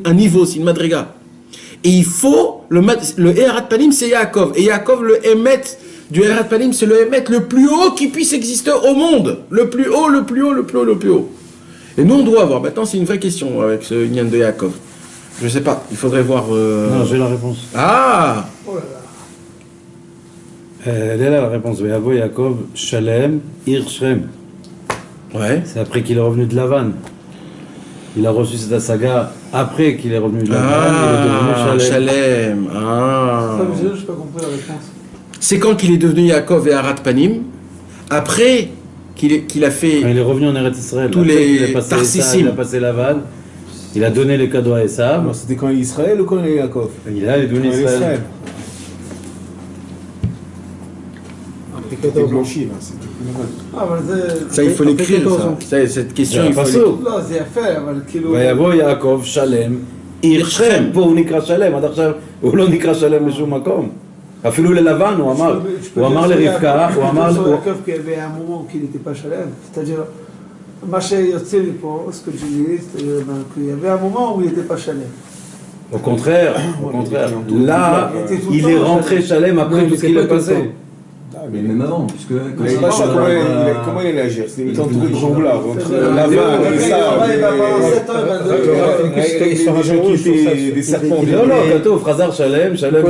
un niveau, c'est une madriga. Et il faut, le Arat Panim, c'est Yaakov. Et Yaakov, le Emet du Arat Panim, c'est le Emet le plus haut qui puisse exister au monde. Le plus haut, le plus haut, le plus haut, le plus haut. Et nous, on doit avoir. Maintenant, c'est une vraie question avec ce Nyan de Yaakov. Je sais pas, il faudrait voir.
Non, j'ai la réponse.
Ah!
Oh là là.
Elle est là la réponse. Yavo Yaakov, Shalem, Ir Shrem.
Ouais.
C'est après qu'il est revenu de Lavan. Il a reçu cette saga après qu'il est revenu de Lavan. Il est devenu Shalem.
Shalem. Ah.
Ça, je n'ai pas compris la réponse.
C'est quand qu'il est devenu Yaakov et Arat Panim, après qu'il a fait.
Quand il est revenu en Eretz Israël.
Tous
après
les
qu'il a passé
Tarsissim.
il a passé Lavan. Il a donné les cadeaux à Esav.
Alors, c'était quand il est Israël ou quand il est Yaakov?
Il est devenu
Quand il est
Israël.
C'était blanchi, là. C'était plus normal.
Ah, אבל זה...
Ça, il faut l'écrire, ça. Cette question, il faut l'écrire.
לא, זה יפה, אבל כאילו...
ויבוא יעקב שלם, עיר שכם. פה הוא נקרא שלם, עד עכשיו הוא לא נקרא שלם בשום מקום. אפילו ללבן הוא אמר לרבקה, הוא אמר...
Yaakov qu'il y avait un moment qu'il n'était pas Shalem. C'est-à-dire, מה שיוצא לי פה, ce que je dis, c'est-à-dire qu'il y avait un moment où il n'était pas Shalem.
Au contraire, là, il est rentré Shalem après tout ce qu'il a passé.
Mais même avant, puisque...
Il savait pas comment il allait agir. C'était une tente de jonglage entre Lavan et ça. Il y a des gens qui étaient des serpents.
לא, לא, כתוב, חזר שלם, שלם...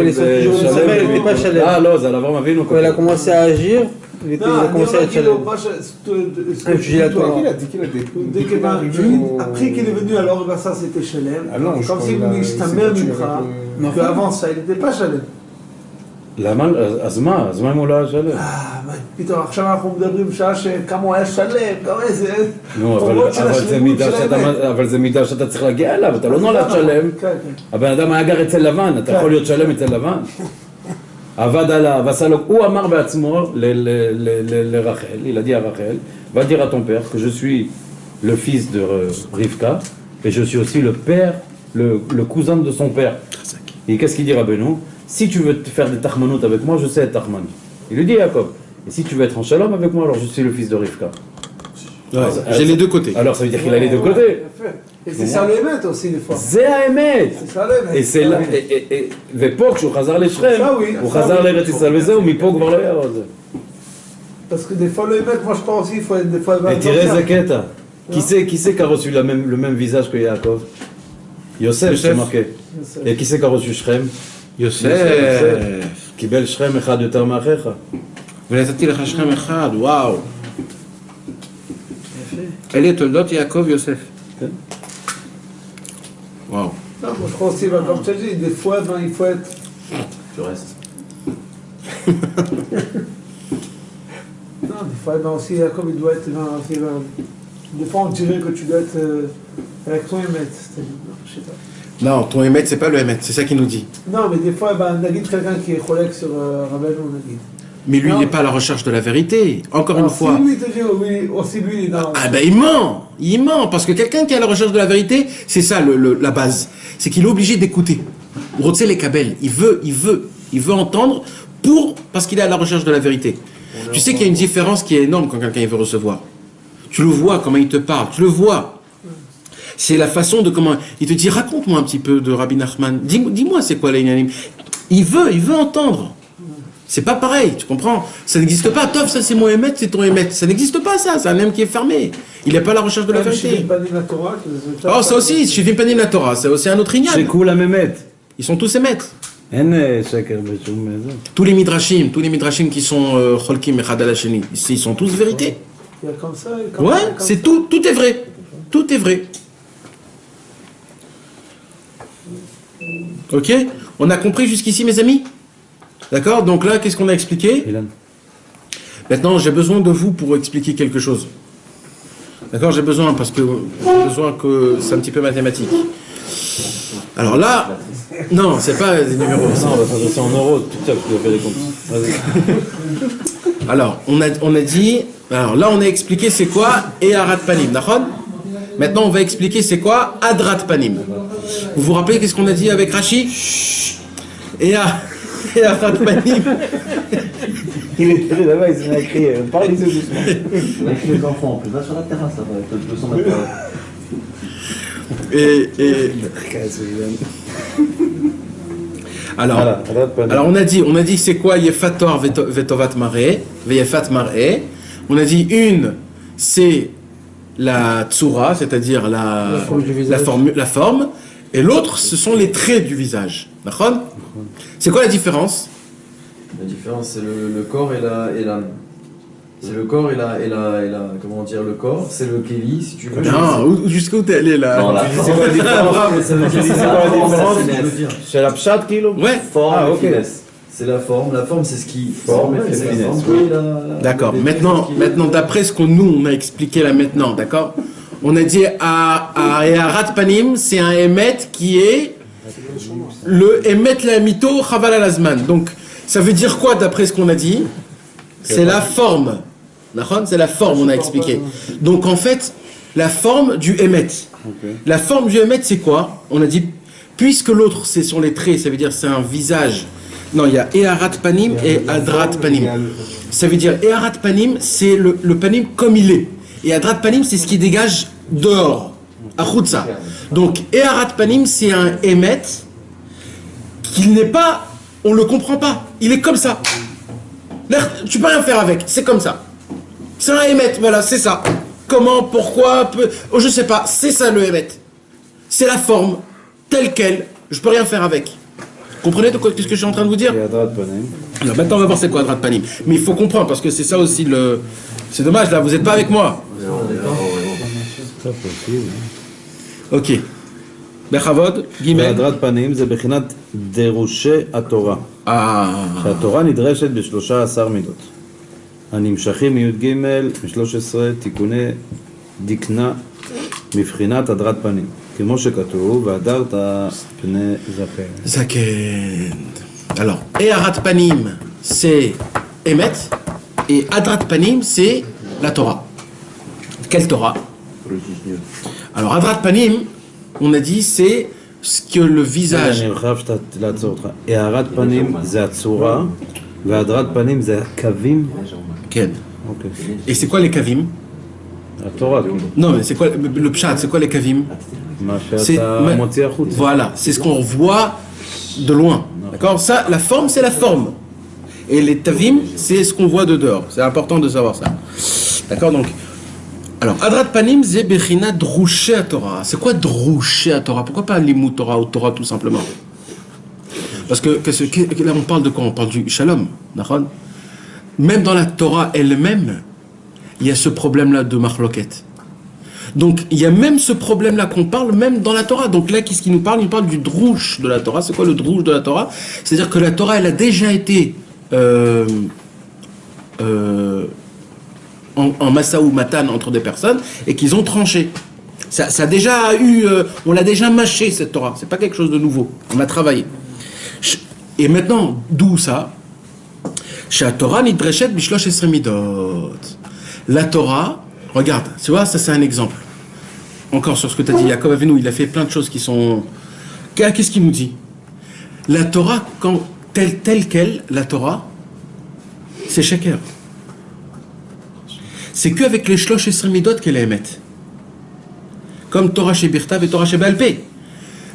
Ah, לא, זה על אברהם אבינו.
Quand il a commencé à agir, il a commencé à être Shalem.
Il a dit qu'il a des...
Après qu'il est venu, alors ça c'était Shalem. Comme si c'était même Mitra, qu'avant ça il n'était pas Shalem.
למה? אז מה? אז מה אם הוא לא היה שלם?
פתאום עכשיו אנחנו מדברים שעה שכמה הוא היה שלם, כמה איזה...
נו, אבל זה מידע שאתה צריך להגיע אליו, אתה לא נולד שלם. הבן אדם היה גר אצל לבן, אתה יכול להיות שלם אצל לבן. עבד עליו, עשה לו... הוא אמר בעצמו לרחל, il a dit à Rachel, va dire à ton père que je suis le fils de Rivka et je suis aussi le père, le cousin de son père. Et qu'est-ce qu'il dit Rabbeinu? Si tu veux faire des tachmanout avec moi, je sais être tachman. Il lui dit Jacob. Et si tu veux être en shalom avec moi, alors je suis le fils de Rivka.
Ouais, j'ai les deux côtés.
Alors ça veut dire qu'il a les deux côtés.
Et c'est ça le Emet aussi des fois.
C'est האמת.
C'est ça le Emet.
Et c'est là, ופה כשהוא חזר לשכם, הוא חזר לארץ ישראל וזהו, מפה כבר לא היה עוד.
Parce que des fois le Emet, moi je pense aussi, il faut être des fois...
Et תראה איזה קטע. Qui c'est qui a reçu le même visage que Yaakov? Yosef, c'est marqué. Et qui c'est qui a reçu Shrem?
Yosef.
קיבל שכם אחד יותר מאחיך.
ונתתי לך שכם אחד, וואו. אלה תולדות יעקב יוסף.
כן.
וואו.
Non, moi je crois aussi, comme tu as dit, des fois il faut être...
Tu restes.
Non, des fois aussi, comme il doit être... Des fois on dirait que tu dois être avec ton Emet. Je sais pas.
Non, ton Emet, c'est pas le Emet, c'est ça qu'il nous dit.
Non, mais des fois, Nagid, quelqu'un qui est collègue sur Rabbeinu, Nagid.
Mais lui, il n'est pas à la recherche de la vérité. Encore une fois.
Si lui te dit, oui, aussi lui, il est dans...
Ah ben il ment, parce que quelqu'un qui est à la recherche de la vérité, c'est ça la base. C'est qu'il est obligé d'écouter. Rotse les Kabel, il veut entendre parce qu'il est à la recherche de la vérité. Tu sais qu'il y a une différence qui est énorme quand quelqu'un il veut recevoir. Tu le vois, comment il te parle, tu le vois. C'est la façon de comment... Il te dit, raconte-moi un petit peu de Rabbi Nachman. Dis-moi c'est quoi les Inyanim. Il veut entendre. C'est pas pareil, tu comprends? Ça n'existe pas. Tov, ça c'est mon émet, c'est ton émet. Ça n'existe pas, ça. C'est un homme qui est fermé. Il n'est pas à la recherche de la vérité. Oh, ça aussi, Shivim Panim la Torah, c'est aussi un autre ignan.
C'est cool à Mehmet.
Ils sont tous émet.
Tous
Tous les midrashim qui sont Cholkim Echad al Hasheni, ils sont tous vérité.
Il y a comme ça, et comme
Ouais,
ça, comme
c'est
ça.
tout est vrai. Tout est vrai. Ok? On a compris jusqu'ici, mes amis? D'accord? Donc là, qu'est-ce qu'on a expliqué? Maintenant, j'ai besoin de vous pour expliquer quelque chose. D'accord? J'ai besoin que c'est un petit peu mathématique. Alors là, non, c'est pas des numéros.
Non, on va s'adresser en euros, tout ça, tu dois faire les comptes. Vas-y.
Alors, on a dit, alors là, on a expliqué c'est quoi Eharat Panim, d'accord? Maintenant, on va expliquer c'est quoi Adrat Panim. Vous vous rappelez qu'est-ce qu'on a dit avec Rashi? Eharat Panim.
Il est là-bas, il s'est mis à crier. Parlez doucement.
Avec les enfants, on peut va sur la terrasse, ça va être 200 mètres par là.
Alors on a dit c'est quoi Yefator Vetovat Mare, Veyefat Mare. On a dit une c'est la tsura, c'est-à-dire la forme, et l'autre ce sont les traits du visage. D'accord? C'est quoi la différence?
La différence, c'est le corps et l'âme. C'est le corps et la comment dire, le corps, c'est le kéli, si tu veux.
Non, jusqu'où t'es allé là?
Non, la
C'est quoi la différence?
Ça veut dire
C'est quoi la différence? C'est la pshat, kilo?
Ouais.
Forme
Ah,
et
ok.
finesse. C'est la forme c'est ce qui
Forme et
c'est la
finesse,
forme
oui.
et la-
D'accord.
les
Maintenant,
traits, ce qui-
d'après ce qu'on on a expliqué là maintenant, d'accord? On a dit à Eharat Panim, c'est un émet qui est le émet la mito chaval alazman. Donc, ça veut dire quoi d'après ce qu'on a dit? C'est la forme. D'accord? C'est la forme, on a expliqué. Donc, en fait, la forme du émet. La forme du émet, c'est quoi? On a dit, puisque l'autre, c'est sur les traits, ça veut dire c'est un visage. Non, il y a Eharat Panim et Adrat Panim. Ça veut dire Eharat Panim, c'est le panim comme il est. Et Adrat Panim, c'est ce qui dégage dehors. Achutza. Donc, Eharat Panim, c'est un émet qu'il n'est pas, on le comprend pas. Il est comme ça. Tu peux rien faire avec, c'est comme ça. C'est un émet, voilà, c'est ça. Comment, pourquoi, oh, je sais pas, c'est ça le émet. C'est la forme, telle qu'elle, je peux rien faire avec. Comprenez de quoi qu'est-ce que je suis en train de vous dire?
Et Adrat Panim.
Alors maintenant on va voir c'est quoi Adrat Panim. Mais il faut comprendre parce que c'est ça aussi le... C'est dommage là, vous n'êtes pas avec moi.
Ça possible.
Ok. Bechavod, Gimel.
והדרת פנים זה בחינת דרושי התורה.
Ah.
שהתורה נדרשת ב13 מידות. הנמשכים מי"ג מ13 תיקוני דקנה מבחינת הדרת פנים. כמו שכתוב, והדרת פני זקן.
Zaken. Alors, Eharat Panim, c'est Emet. Et Adrat Panim, c'est la Torah. Quelle Torah? Alors, Adrat Panim, on a dit, c'est ce que le visage...
אני חייב לעצור אותך. הארת פנים זה הצורה, והדרת פנים זה הקווים.
Ken.
אוקיי.
Et c'est quoi les kavim?
התורה, כאילו.
Non, mais c'est quoi le pshat? C'est quoi les kavim?
מה
C'est-
שאתה
mais-
מוציא החוצה.
Voilà, c'est ce qu'on voit de loin. D'accord? Ça, la forme, c'est la forme. Et les tavim, c'est ce qu'on voit de dehors. C'est important de savoir ça. D'accord? Donc, alors, Adrat Panim, c'est Bechina Drouché à Torah. C'est quoi Drouché à Torah? Pourquoi pas Limut Torah ou Torah tout simplement? Parce que là, on parle de quoi? On parle du Shalom. D'accord? Même dans la Torah elle-même, il y a ce problème-là de Mahloket. Donc, il y a même ce problème-là qu'on parle même dans la Torah. Donc là, qu'est-ce qu'il nous parle? Il nous parle du drouche de la Torah. C'est quoi le drouche de la Torah? C'est-à-dire que la Torah, elle a déjà été en massa ou matan entre des personnes et qu'ils ont tranché. Ça a déjà eu... on l'a déjà mâché, cette Torah. C'est pas quelque chose de nouveau. On a travaillé. Et maintenant, d'où ça? Chez la Torah, nidreshet bishlosh esremidot. La Torah, regarde, tu vois, ça c'est un exemple. Encore sur ce que tu as dit, Yaakov Avinu, il a fait plein de choses qui sont... Qu'est-ce qu'il nous dit? La Torah, quand telle qu'elle, la Torah, c'est sheker. C'est qu'avec les shlosh esremidot qu'elle émet. Comme Torah chez Birtav et Torah chez Baal Pé.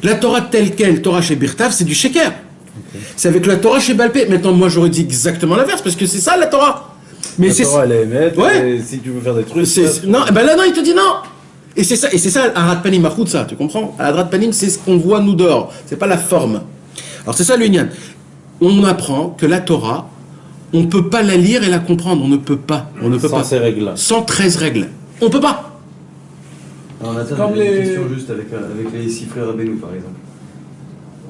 La Torah telle qu'elle, Torah chez Birtav, c'est du sheker. C'est avec la Torah chez Balpé. Maintenant, moi, j'aurais dit exactement l'inverse, parce que c'est ça la Torah. Mais
La
c'est
Torah, elle est émettre,
Ouais.
et si tu veux faire des trucs...
non, ben là, non, il te dit non. Et c'est ça, Arat Panim, ça, tu comprends? Arat Panim, c'est ce qu'on voit nous dehors. C'est pas la forme. Alors, c'est ça le Inyan. On apprend que la Torah, on ne peut pas la lire et la comprendre. On ne peut pas. On ne peut
Sans
pas.
ces règles-là.
Sans 13 règles. On peut pas.
Alors Nathan,
Comme
j'avais une
les-
question juste avec les 6 frères Rabbeinu par exemple.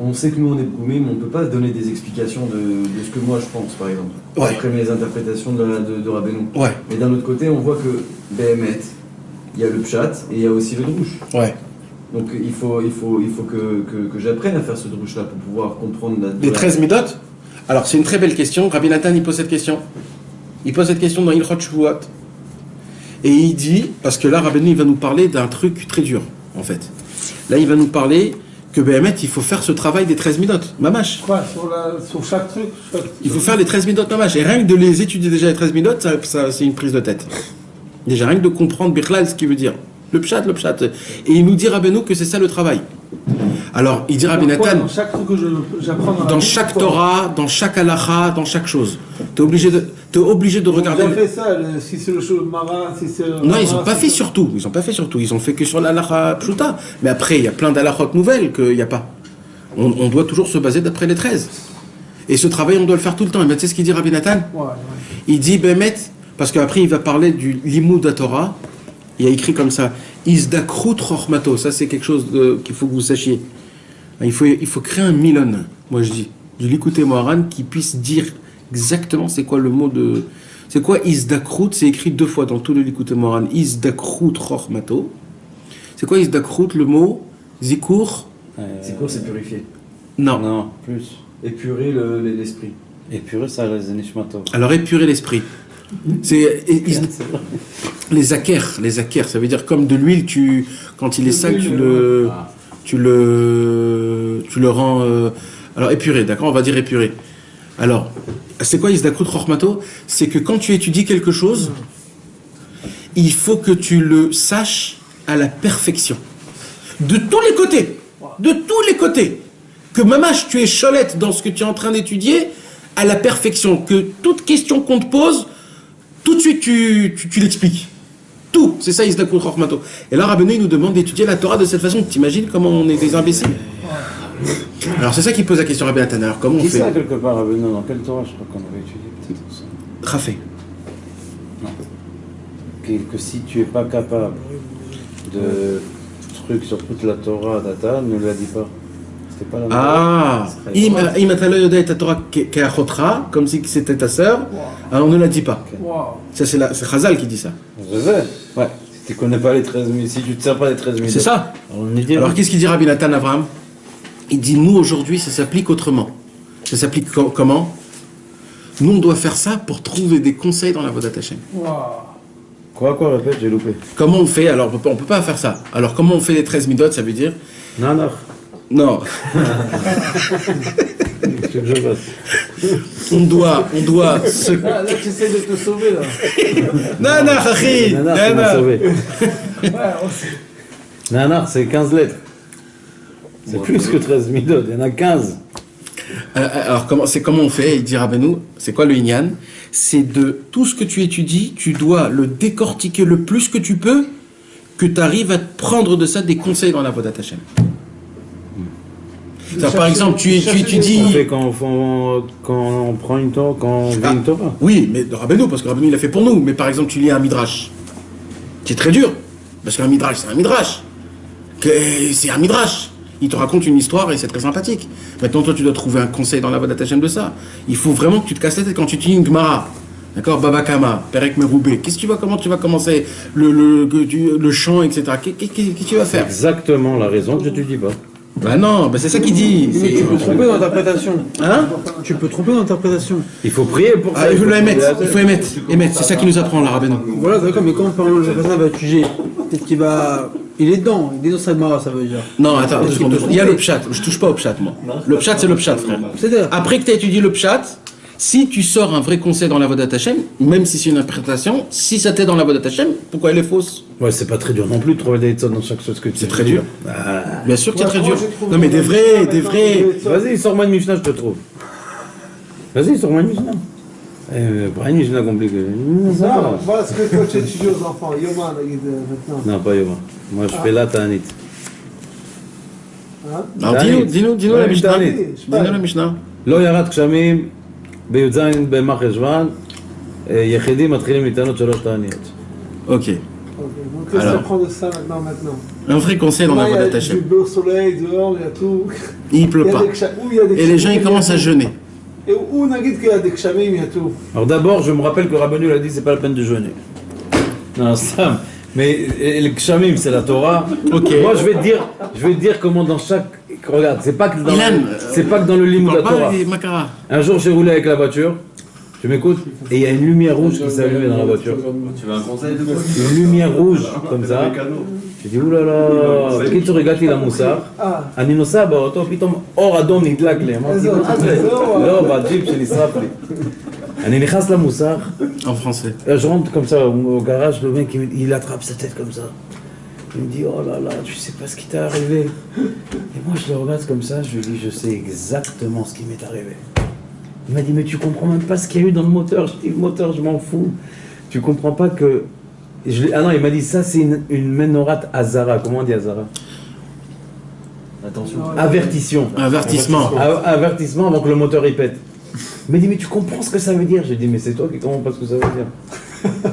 On sait que nous on est Bgoumim, mais on ne peut pas donner des explications de ce que moi je pense par exemple.
Ouais.
Après mes interprétations de Rabbeinu.
Ouais,
Mais d'un autre côté, on voit que Behemet, il y a le Pshat et il y a aussi le Drouche.
ouais.
Donc il faut que j'apprenne à faire ce Drouche-là pour pouvoir comprendre la
Les 13 midot. Alors, c'est une très belle question. Rabbi Nathan, il pose cette question. Il pose cette question dans Ilchot Shavuot. Et il dit, parce que là, Rabbeinu, il va nous parler d'un truc très dur, en fait. Là, il va nous parler que Behemet, il faut faire ce travail des 13 midot, mamash.
Quoi, sur chaque truc
Il faut faire les 13 midot, mamash. Et rien que de les étudier déjà, les 13 midot, ça, c'est une prise de tête. Déjà, rien que de comprendre Bichlal, ce qu'il veut dire. Le pshat, le pshat. Et il nous dit, Rabbeinu, que c'est ça le travail. Alors, il dit Rabbi Nathan,
Dans chaque truc que j'apprends dans la
dans
vie,
chaque
quoi.
Torah, dans chaque halacha, dans chaque chose. T'es obligé de regarder.
Ils ont fait ça, si c'est le Mara, si c'est...
Non, ils n'ont pas fait surtout. Ils n'ont pas fait surtout. Ils ont fait que sur l'halacha pshuta. Mais après, il y a plein d'halachot nouvelles qu'il n'y a pas. On doit toujours se baser d'après les 13. Et ce travail, on doit le faire tout le temps. Et bien, tu sais ce qu'il dit Rabbi Nathan?
Ouais, ouais.
Il dit, Bemet, parce qu'après, il va parler du limud à Torah. Il y a écrit comme ça, Izdakrut Rochmato. Ça, c'est quelque chose qu'il faut que vous sachiez. Il faut créer un milon, moi je dis, du Likutei Moharan qui puisse dire exactement c'est quoi le mot de... C'est quoi Izdakrut? C'est écrit 2 fois dans tout le Likutei Moharan. Izdakrut Rochmato. C'est quoi Izdakrut, le mot? Zikur?
C'est quoi, c'est purifier.
Non.
Non, plus.
Épurer l'esprit.
Épurer, ça reste nishmato.
Alors épurer l'esprit. C'est les akers, ça veut dire comme de l'huile, quand il est sale, tu le rends alors épuré, d'accord, on va dire épuré. Alors, c'est quoi Izdakrut Rochmato? C'est que quand tu étudies quelque chose, il faut que tu le saches à la perfection. De tous les côtés. De tous les côtés. Que mamache, tu es cholette dans ce que tu es en train d'étudier à la perfection. Que toute question qu'on te pose, tout de suite tu l'expliques. Tout, c'est ça Izdakrut Rochmato. Et là, Rabbeinu, il nous demande d'étudier la Torah de cette façon. T'imagines comment on est des imbéciles? Alors c'est ça qui pose la question à Rabbi Nathan. Alors comment on
Qui
fait?
ça, quelque part, Rabbeinu, dans quelle Torah, je crois qu'on avait étudié peut-être ça.
Rafé.
Que si tu es pas capable de trucs sur toute la Torah, Data, ne la dis pas. C'était pas la même.
Ah, im ata lo yoda et Torah ke'achotra, comme si c'était ta sœur, alors on ne la dit pas.
Waouh.
Ça c'est Chazal qui dit ça.
Je sais.
Ouais.
Si tu connais pas les 13 000, si tu te sers pas des 13 000.
C'est ça.
On y dit.
Alors qu'est-ce qu'il dit Rabbi Nathan Avraham? Il dit nous aujourd'hui ça s'applique autrement. Ça s'applique comment? Nous on doit faire ça pour trouver des conseils dans la Vodat Hashem.
Waouh.
Quoi, répète, j'ai loupé.
Comment on fait? Alors on peut pas faire ça. Alors comment on fait les 13 midot? Ça veut dire
Non.
non.
C'est que je fasse.
On doit se
Là, tu essaies de te sauver, là.
non, Chachi.
Nanar, c'est m'a sauvé.
Ouais, on sait.
Nanar, c'est 15 lettres. C'est plus que 13 000 d'autres, il y en a 15.
Alors comment on fait? Il dit Rabbeinu, c'est quoi le Inyan? C'est de tout ce que tu étudies, tu dois le décortiquer le plus que tu peux, que tu arrives à prendre de ça des conseils dans la Vodat Hashem. Par exemple, tu étudies...
On fait quand on prend une Torah, quand on vit une Torah.
Oui, mais de Rabbeinu, parce que Rabbeinu il l'a fait pour nous. Mais par exemple, tu lis un Midrash, qui est très dur, parce qu'un Midrash, c'est un Midrash. C'est un Midrash. Il te raconte une histoire et c'est très sympathique. Maintenant, toi, tu dois trouver un conseil dans la Vodat Hashem de ça. Il faut vraiment que tu te casses la tête quand tu dis une Gemara. D'accord, Baba Kama, Perek Meroubé. Comment tu vas commencer le chant, etc. Qu'est-ce que tu vas faire?
Exactement la raison que je te dis pas.
Bah non, bah c'est ça qu'il dit.
Mais tu peux te tromper dans l'interprétation.
Hein?
Tu peux te tromper dans l'interprétation.
Il faut prier pour ça.
Ah, il faut émettre. C'est ça qui nous apprend là, Rabbeinu.
Voilà, d'accord, mais quand par exemple le personne va étudier, peut-être qu'il va. Il est dedans sa mara, ça veut dire.
Non, attends, il y a le pshat. Je touche pas au pshat, moi. Le pshat, c'est le pshat, frère.
C'est-à-dire.
Après que tu as étudié le pshat, si tu sors un vrai conseil dans la Vodat Hashem, même si c'est une interprétation, si ça t'aide dans la Vodat Hashem, pourquoi elle est fausse?
Ouais, c'est pas très dur non plus de trouver des hitzot dans chaque chose que tu
C'est très dur.
Ah.
Bien sûr qu'il y a
Ouais,
très
moi,
dur.
j'ai trouvé
Non mais des vrais,
maintenant,
des vrais.
Vas-y, sors-moi une Mishnah, je te trouve. Vas-y, sors-moi une Mishnah. Pas une Mishnah compliquée. Ça
Non,
va.
voilà ce que toi tu étudies aux enfants. Yoma, maintenant.
Non, pas Yoma. Moi, je fais la Ta'anit.
Hein?
Alors dis-nous la Mishnah. Dis-nous la Mishnah.
לא ירד גשמים בי"ז במחשוון, יחידים מתחילים להתענות 3 תעניות.
Ok.
Ok, donc qu'est-ce
Alors.
qu'on prend de ça maintenant?
Un vrai conseil dans la
Il y
voie
a du
d'attacher.
beau soleil dehors, il y a tout.
Il pleut pas.
Où il y a des
Et les gens ils commencent à jeûner.
Et où on a dit qu'il y a des kshamim, il y a tout.
Alors d'abord, je me rappelle que Rabbeinu l'a dit, c'est pas la peine de jeûner. Non, Sam. Mais le Kshamim, c'est la Torah.
Ok.
Moi, je vais te dire comment dans chaque. Regarde, c'est pas que dans,
Ilan,
c'est pas que dans le
Tu
limud de la
parles
Torah.
pas des Makara.
Un jour, j'ai roulé avec la voiture. Tu m'écoutes? Et il y a une lumière rouge qui s'est allumée dans la voiture.
Tu veux un conseil de quoi
Une lumière rouge comme ça. J'ai dit oulala, בקיצור הגעתי למוסך, אני נוסע באוטו, פתאום אור אדום נדלק לי, אמרתי מה זה? לא, בג'יפ שנשרף לי. אני נכנס למוסך,
En français.
je rentre comme ça au garage, le mec il attrape sa tête comme ça. Il me dit oh là là, tu sais pas ce qui t'est arrivé. Et moi je le regarde comme ça, je lui dis je sais exactement ce qui m'est arrivé. Il m'a dit mais tu comprends même pas ce qu'il y a eu dans le moteur. Je dis le moteur je m'en fous. Tu comprends pas que... Ah non, il m'a dit ça c'est une menorah Azara. Comment on dit Azara?
Attention.
Avertissement. Avertissement avant que le moteur il pète. Il m'a dit mais tu comprends ce que ça veut dire? J'ai dit mais c'est toi qui comprends pas ce que ça veut dire.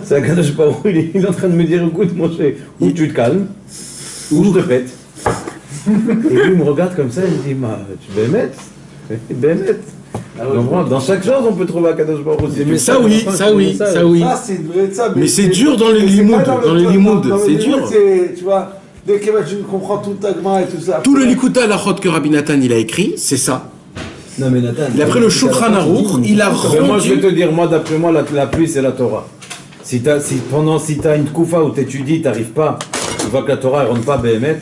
C'est un Kadosh Baruch Hu, il est en train de me dire écoute mon cher, ou tu te calmes, ou je te pète. Et lui il me regarde comme ça, il me dit ma tu bémet? Bémet. Donc, dans chaque chose on peut trouver un Kadosh Baruch Hu.
Mais ça oui.
Ça, c'est une vraie ça.
Mais c'est dur dans le limoud. Dans le limoud, c'est dur.
Tu vois, dès que tu comprends tout ta gma et tout ça.
Tout le Likuta Lachot que Rabbi Nathan il a écrit, c'est ça.
Non mais Nathan.
Il a pris le Shulchan Aruch, il a
Mais moi je vais
rendu.
te dire, moi d'après moi la pluie c'est la Torah. Si t'as une koufa où t'étudies, t'arrives pas, tu vois que la Torah elle rentre pas Béhémet,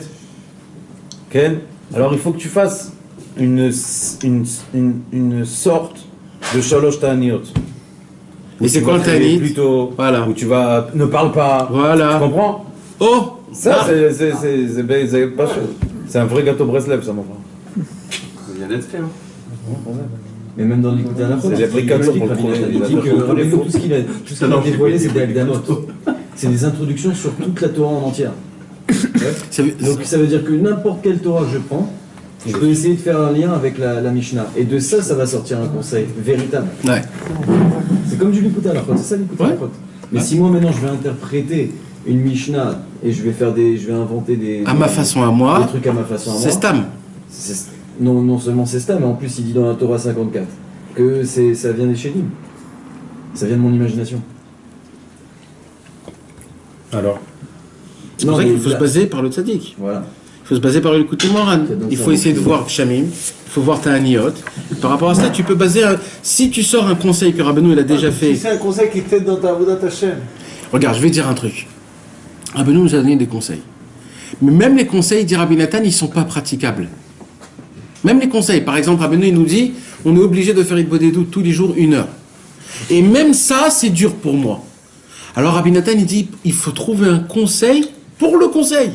Ken, alors il faut que tu fasses une sorte de Shalosh Ta'aniot.
Et c'est quoi le Ta'anit?
Plutôt,
Voilà.
où tu vas, ne parle pas,
Voilà.
tu comprends?
Oh
Ça
Ah.
c'est pas chaud. C'est un vrai gâteau Breslev ça mon frère.
Il vient d'être fait, hein.
Mais même dans l'écoute à la fois,
C'est les brications pour le trouver.
il dit que rappelez-vous, tout ce qu'il a dévoilé, c'est des Agdanot. C'est des introductions sur toute la Torah en entière.
Ça veut-
Donc ça veut dire que n'importe quelle Torah que je prends, je peux essayer de faire un lien avec la Mishnah. Et de ça, ça va sortir un conseil véritable.
Ouais.
C'est comme du Likuta Lachot, c'est ça Likuta
Ouais.
Lachot. Mais si moi maintenant je vais interpréter une Mishnah et je vais inventer des
À ma façon à
des
moi,
trucs à ma façon à moi.
c'est Stam.
Non seulement c'est ça, mais en plus il dit dans la Torah 54 que ça vient des Shedim. Ça vient de mon imagination.
Alors
C'est pour ça qu'il faut se baser par le tzaddik.
Voilà.
Il faut se baser par le Likuté Moran. Il faut essayer de voir Kshamim, il faut voir Ta'aniot. Par rapport à ça, tu peux baser. Si tu sors un conseil que Rabbeinu il a déjà
Si
fait.
c'est un conseil qui t'aide dans ta Avodat Hashem.
Regarde, je vais te dire un truc. Rabbeinu nous a donné des conseils. Mais même les conseils, dit Rabbi Nathan, ils ne sont pas praticables. Même les conseils. Par exemple, Rabbeinu il nous dit on est obligé de faire Itbodedut tous les jours 1 heure. Et même ça, c'est dur pour moi. Alors Rabbi Nathan, il dit il faut trouver un conseil pour le conseil.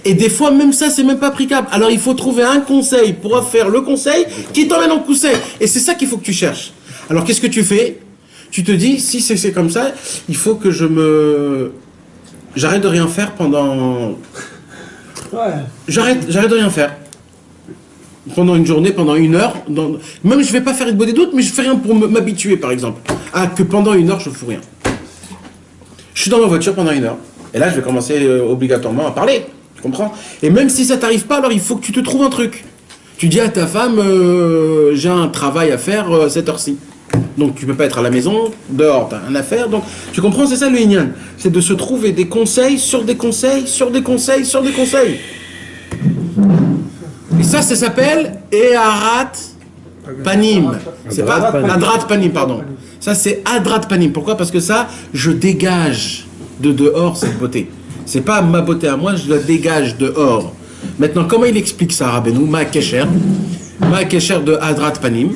Et des fois, même ça, c'est même pas applicable. Alors il faut trouver un conseil pour faire le conseil qui t'emmène en conseil. Et c'est ça qu'il faut que tu cherches. Alors qu'est-ce que tu fais? Tu te dis, si c'est comme ça, il faut que j'arrête de rien faire pendant...
Ouais.
J'arrête de rien faire. Pendant une journée, pendant 1 heure. Même je vais pas faire une bonne doute, mais je fais rien pour m'habituer, par exemple. À que pendant 1 heure, je fous rien. Je suis dans ma voiture pendant 1 heure. Et là, je vais commencer obligatoirement à parler. Tu comprends? Et même si ça t'arrive pas, alors il faut que tu te trouves un truc. Tu dis à ta femme, j'ai un travail à faire cette heure-ci. Donc tu peux pas être à la maison, dehors, t'as rien à faire. Donc tu comprends, c'est ça le Inyan. C'est de se trouver des conseils sur des conseils, sur des conseils, sur des conseils. Et ça s'appelle Eharat Panim. C'est pas Adrat Panim, pardon. Ça c'est Adrat Panim. Pourquoi? Parce que ça, je dégage de dehors cette beauté. C'est pas ma beauté à moi, je la dégage dehors. Maintenant, comment il explique ça, Rabbeinu? Ma Kesher de Adrat Panim.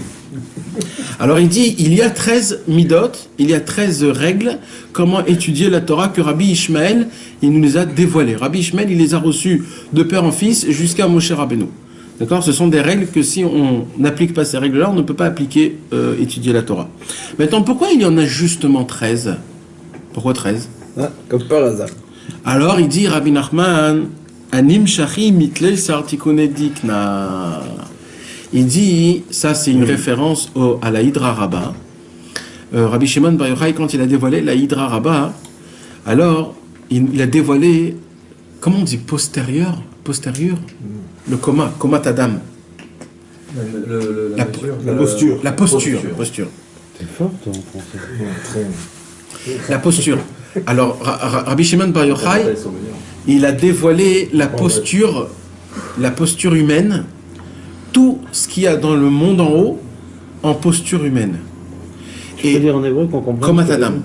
Alors il dit, il y a 13 midot, il y a 13 règles, comment étudier la Torah que Rabbi Ishmael, il nous les a dévoilées. Rabbi Ishmael, il les a reçues de père en fils jusqu'à Moshe Rabbeinu. D'accord? Ce sont des règles que si on n'applique pas ces règles-là, on ne peut pas appliquer, étudier la Torah. Maintenant, pourquoi il y en a justement 13? Pourquoi 13?
Ah, comme par hasard.
Alors il dit, Rabbi Nachman, Anim Shachi Mitlel Sartikone Dikna. Il dit, ça c'est une référence à la Hydra Rabbah. Rabbi Shimon Bar Yochai, quand il a dévoilé la Hydra Rabbah, alors il a dévoilé, comment on dit, postérieur? Le coma Adam. La posture. La posture.
T'es fort, toi, en français.
La posture. Alors, Rabbi Shimon Bar Yochai, il a dévoilé la posture humaine, tout ce qu'il y a dans le monde en haut, en posture humaine.
Tu peux dire en hébreu qu'on comprend.
Komat Adam.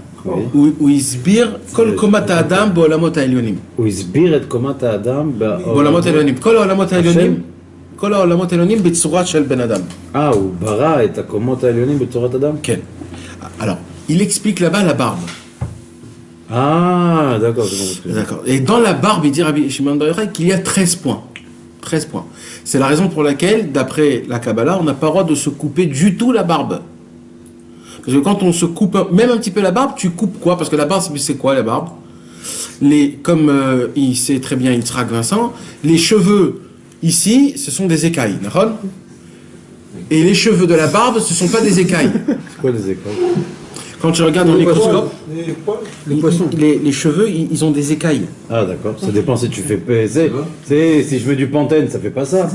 Ou isbir kol komat Adam bo'olamot ha'elyonim.
הוא הסביר את קומת האדם
בעולמות העליונים. כל העולמות העליונים, כל העולמות העליונים בצורה של בן אדם.
הוא ברא את הקומות העליונים בצורת אדם?
כן. Alors, il explique là-bas la barbe.
D'accord, c'est bon.
D'accord. Et dans la barbe, il dit Rabbi Shimon Bar Yochai qu'il y a 13 points. 13 points. C'est la raison pour laquelle, d'après la Kabbalah, on n'a pas le droit de se couper du tout la barbe. Parce que quand on se coupe même un petit peu la barbe, tu coupes quoi? Parce que la barbe, c'est quoi la barbe? Comme il sait très bien Yitzhak Vincent, les cheveux ici, ce sont des écailles. D'accord? Et les cheveux de la barbe, ce ne sont pas des écailles.
C'est quoi les écailles?
Quand tu regardes dans le microscope,
Les poissons.
les cheveux, ils ont des écailles.
Ah d'accord, ça dépend si tu fais si je mets du Pantene, ça fait pas ça.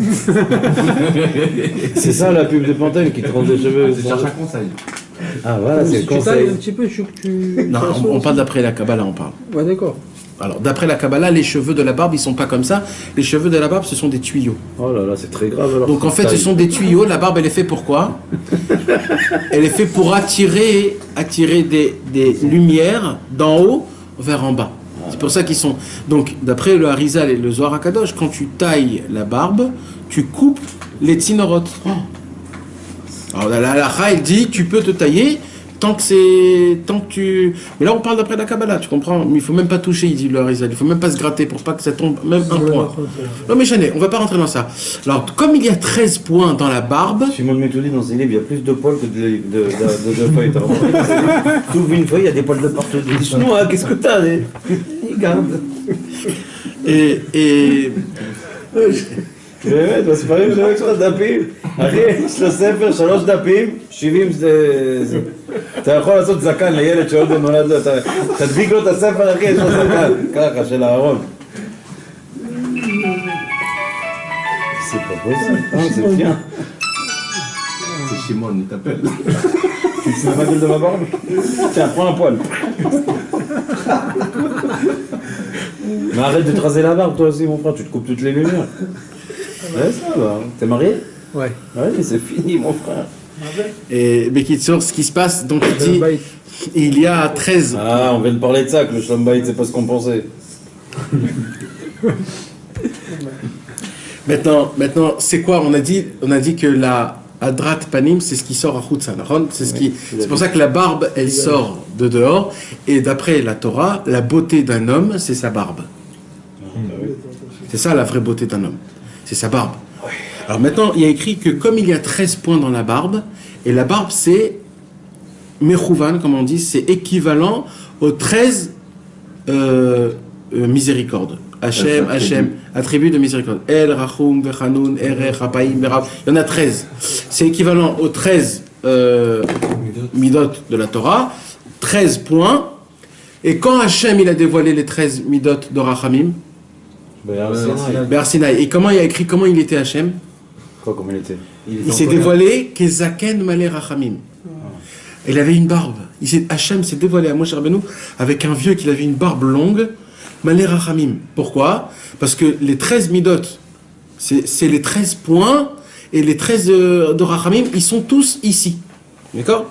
C'est ça la pub de Pantene qui te rend des cheveux.
Je cherche un conseil.
Ah voilà, c'est le
Tu tailles
conseil.
un petit peu, tu...
Non, on parle d'après la Kabbalah, on parle.
Ouais, d'accord.
Alors, d'après la Kabbalah, les cheveux de la barbe, ils sont pas comme ça. Les cheveux de la barbe, ce sont des tuyaux.
Oh là là, c'est très grave alors.
Donc en fait, ce sont des tuyaux. La barbe, elle est faite pour quoi? Elle est faite pour attirer des lumières d'en haut vers en bas. C'est pour ça qu'ils sont... Donc, d'après le Harizal et le Zohar HaKadosh, quand tu tailles la barbe, tu coupes les tzinorotes. Alors la halakha, elle dit, tu peux te tailler tant que tu... Mais là, on parle d'après la Kabbalah, tu comprends? Mais il faut même pas toucher, il dit le Harizal. Il faut même pas se gratter pour pas que ça tombe même un point. Non mais Chané, on va pas rentrer dans ça. Alors, comme il y a 13 points dans la barbe...
Shimon Methoudi, dans ses livres, il y a plus de poils que de feuilles. Tu ouvres une feuille, il y a des poils de partout. Tu dis, Chinois, qu'est-ce que t'as? Regarde.
et
באמת, בספרים שלו יש לך דפים, אחי, יש לו ספר 3 דפים, 70 זה... אתה יכול לעשות זקן לילד שעוד לא נולד, תדביק לו את הספר, אחי, יש לו זקן, ככה, של אהרון. C'est pas possible, c'est bien.
C'est Shimon, il t'appelle.
C'est ma gueule de ma barbe. Tiens, prends un poil. Mais arrête de te raser la barbe, toi aussi, mon frère, tu te coupes toutes les lumières. Ouais, ça va. T'es marié?
Ouais.
Ouais, c'est fini, mon frère.
Et Bekitsour, ce qui se passe, donc il dit, il y a 13.
Ah, on vient de parler de ça, que le Shalom Bayit, c'est pas ce qu'on pensait.
Maintenant, c'est quoi? On a dit que la Adrat Panim, c'est ce qui sort à Chutzan. C'est pour ça que la barbe, elle sort de dehors. Et d'après la Torah, la beauté d'un homme, c'est sa barbe. C'est ça la vraie beauté d'un homme. C'est sa barbe. Alors maintenant, il y a écrit que comme il y a 13 points dans la barbe, et la barbe, c'est Mechouvan, comme on dit, c'est équivalent aux 13 miséricordes. Hachem, attribut de miséricorde. El, Rachum, Vechanoun, Erech, Hapaim, Verav. Il y en a 13. C'est équivalent aux 13 midot de la Torah. 13 points. Et quand Hachem, il a dévoilé les 13 midot de Rachamim, Be'ar Sinaï. Et comment il a écrit, comment il était Hachem?
Quoi, comment il était?
Il s'est dévoilé Kezaken Malé Rachamim. Il avait une barbe. Hachem s'est dévoilé à Moshe Rabbeinu avec un vieux qui avait une barbe longue, Malé Rachamim. Pourquoi? Parce que les 13 midot, c'est les 13 points, et les 13 de Rachamim, ils sont tous ici. D'accord?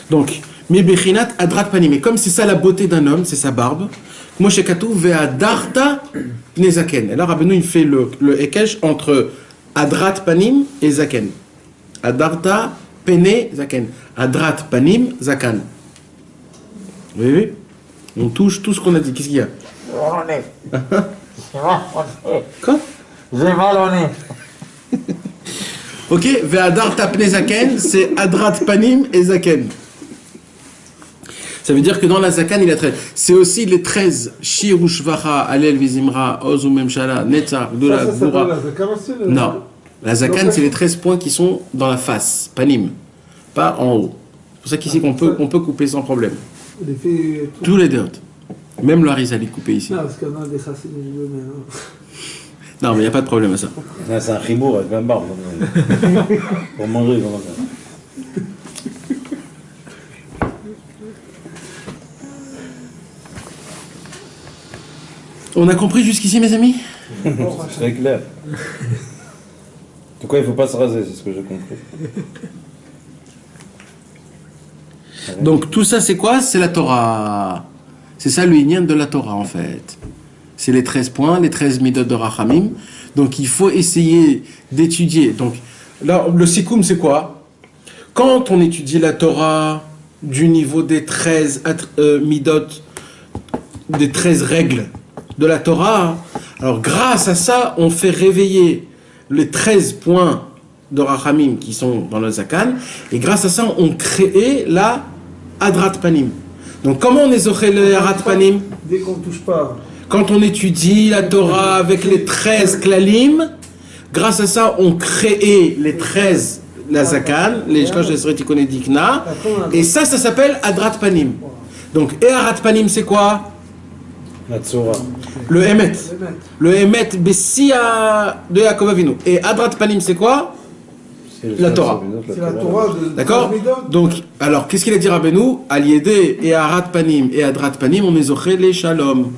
Donc, Mebechinat Adrat Panim. Et comme c'est ça la beauté d'un homme, c'est sa barbe. Moshe Katou ve'adarta pnei zaken. Et là, Rabbeinu, il fait le Ekesh entre Adrat Panim et Zaken. Adarta pene zaken. Adrat panim zakan. Vous avez vu? On touche tout ce qu'on a dit. Qu'est-ce qu'il y a? Quoi?
J'ai mal au nez.
Ok, ve'adar tapne zaken, c'est adrat panim et zaken. Ça veut dire que dans la zakan, il a 13. C'est aussi les 13. Shir ushvacha, alel vizimra, ozu memshala, netzar, gdula,
Ça s'appelle
gvura.
la zakan aussi, le-
Non. La zakan, c'est les 13 points qui sont dans la face, panim, pas en haut. C'est pour ça qu'ici, on peut couper sans problème.
Les filles.
Tous les deux. Même le harizal est coupé ici.
Non, parce qu'il y en a des chassides, je veux, mais.
Non, mais il n'y a pas de problème à ça.
Là, c'est un chibour avec la barbe. Pour manger, comment ça?
On a compris jusqu'ici, mes amis?
C'est très clair. En tout cas, il ne faut pas se raser, c'est ce que j'ai compris.
Donc tout ça, c'est quoi? C'est la Torah. C'est ça le Inyan de la Torah, en fait. C'est les 13 points, les 13 midot de Rachamim. Donc il faut essayer d'étudier. Donc là, le Sikoum, c'est quoi? Quand on étudie la Torah du niveau des 13 midot, des 13 règles de la Torah, alors grâce à ça, on fait réveiller les 13 points de Rachamim qui sont dans le Zakan, et grâce à ça, on crée la Adrat Panim. Donc comment on est zoché le Adrat Panim?
Dès qu'on ne touche pas.
Quand on étudie la Torah avec les 13 klalim, grâce à ça, on crée les 13 la Zakan, les Shlosh Esrei Tikkunei Dikna, et ça s'appelle Adrat Panim. Donc, et Adrat Panim, c'est quoi?
La Tzora.
Le Emet. Le Emet Bessia de Yaakov Avinu. Et Adrat Panim, c'est quoi? La Torah.
C'est la Torah de.
D'accord? Donc, alors, qu'est-ce qu'il a dit Rabbeinu? Aliédé et Arat Panim et Adrat Panim, on est zoché les Shalom.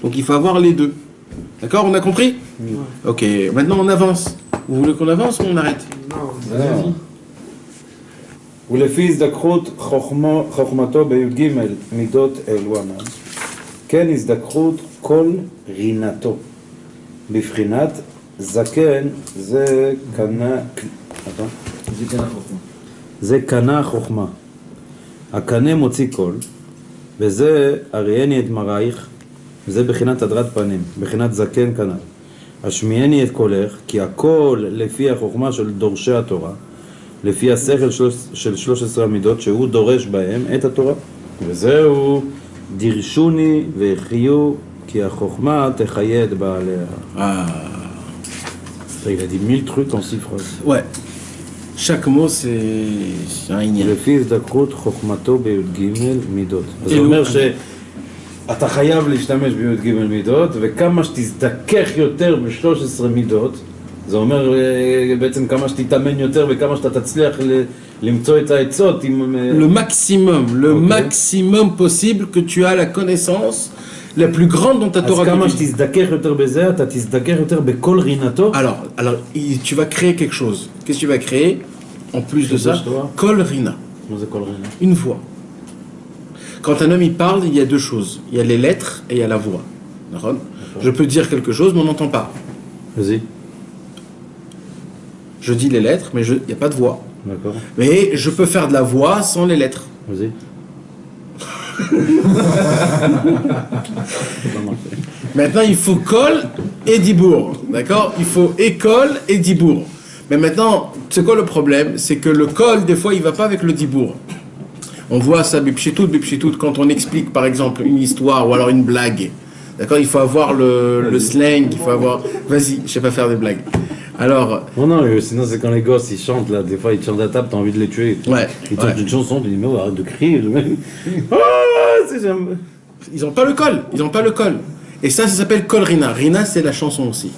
Donc, il faut avoir les deux. D'accord? On a compris? Ok, maintenant on avance. Vous voulez qu'on avance ou on arrête?
ולפי הזדקרות חוכמתו בי"ג מידות אלו אמר, כן הזדקרות כל רינתו, בבחינת זקן זה קנה, זה קנה חוכמה. הקנה מוציא קול, וזה הראייני את מרייך, וזה בחינת הדרת פנים, בחינת זקן כנ"ל. השמיעני את קולך, כי הכל לפי החוכמה של דורשי התורה, לפי השכל של 13 המידות שהוא דורש בהם את התורה. וזהו, דירשוני והחיו, כי החוכמה תחיה את בעליה. Il a dit 1000 trucs en 6 phrases.
Ouais. Chaque mot, c'est un ignan.
לפי הזדקרות חוכמתו בי"ג מידות. זה אומר שאתה חייב להשתמש בי"ג מידות, וכמה שתזדכך יותר ב-13 מידות, זה אומר בעצם כמה שתתאמן יותר וכמה שאתה תצליח למצוא את העצות עם...
Le maximum possible que tu as la connaissance la plus grande dont ta Torah.
אז כמה שתזדכך יותר בזה, אתה תזדכך יותר בכל רינתו.
Alors, tu vas créer quelque chose. Qu'est-ce que tu vas créer en plus de ça? Kol Rina. Une voix. Quand un homme il parle, il y a deux choses. Il y a les lettres et il y a la voix. D'accord? Je peux dire quelque chose, mais on n'entend pas.
Vas-y.
Je dis les lettres, mais il n'y a pas de voix.
D'accord.
Mais je peux faire de la voix sans les lettres.
Vas-y.
Maintenant, il faut Kol et Dibour. D'accord? Il faut école et Dibour. Mais maintenant, c'est quoi le problème? C'est que le Kol, des fois, il ne va pas avec le Dibour. On voit ça, bipchitout, quand on explique, par exemple, une histoire ou alors une blague. D'accord? Il faut avoir le slang, il faut avoir... Vas-y, je ne sais pas faire des blagues. Alors...
Non, sinon c'est quand les gosses ils chantent là, des fois ils chantent à table, t'as envie de les tuer.
Ouais.
Ils chantent une chanson, tu dis mais arrête de crier.
Ils n'ont pas le col, ils n'ont pas le col. Et ça s'appelle Kol Rina. Rina, c'est la chanson aussi.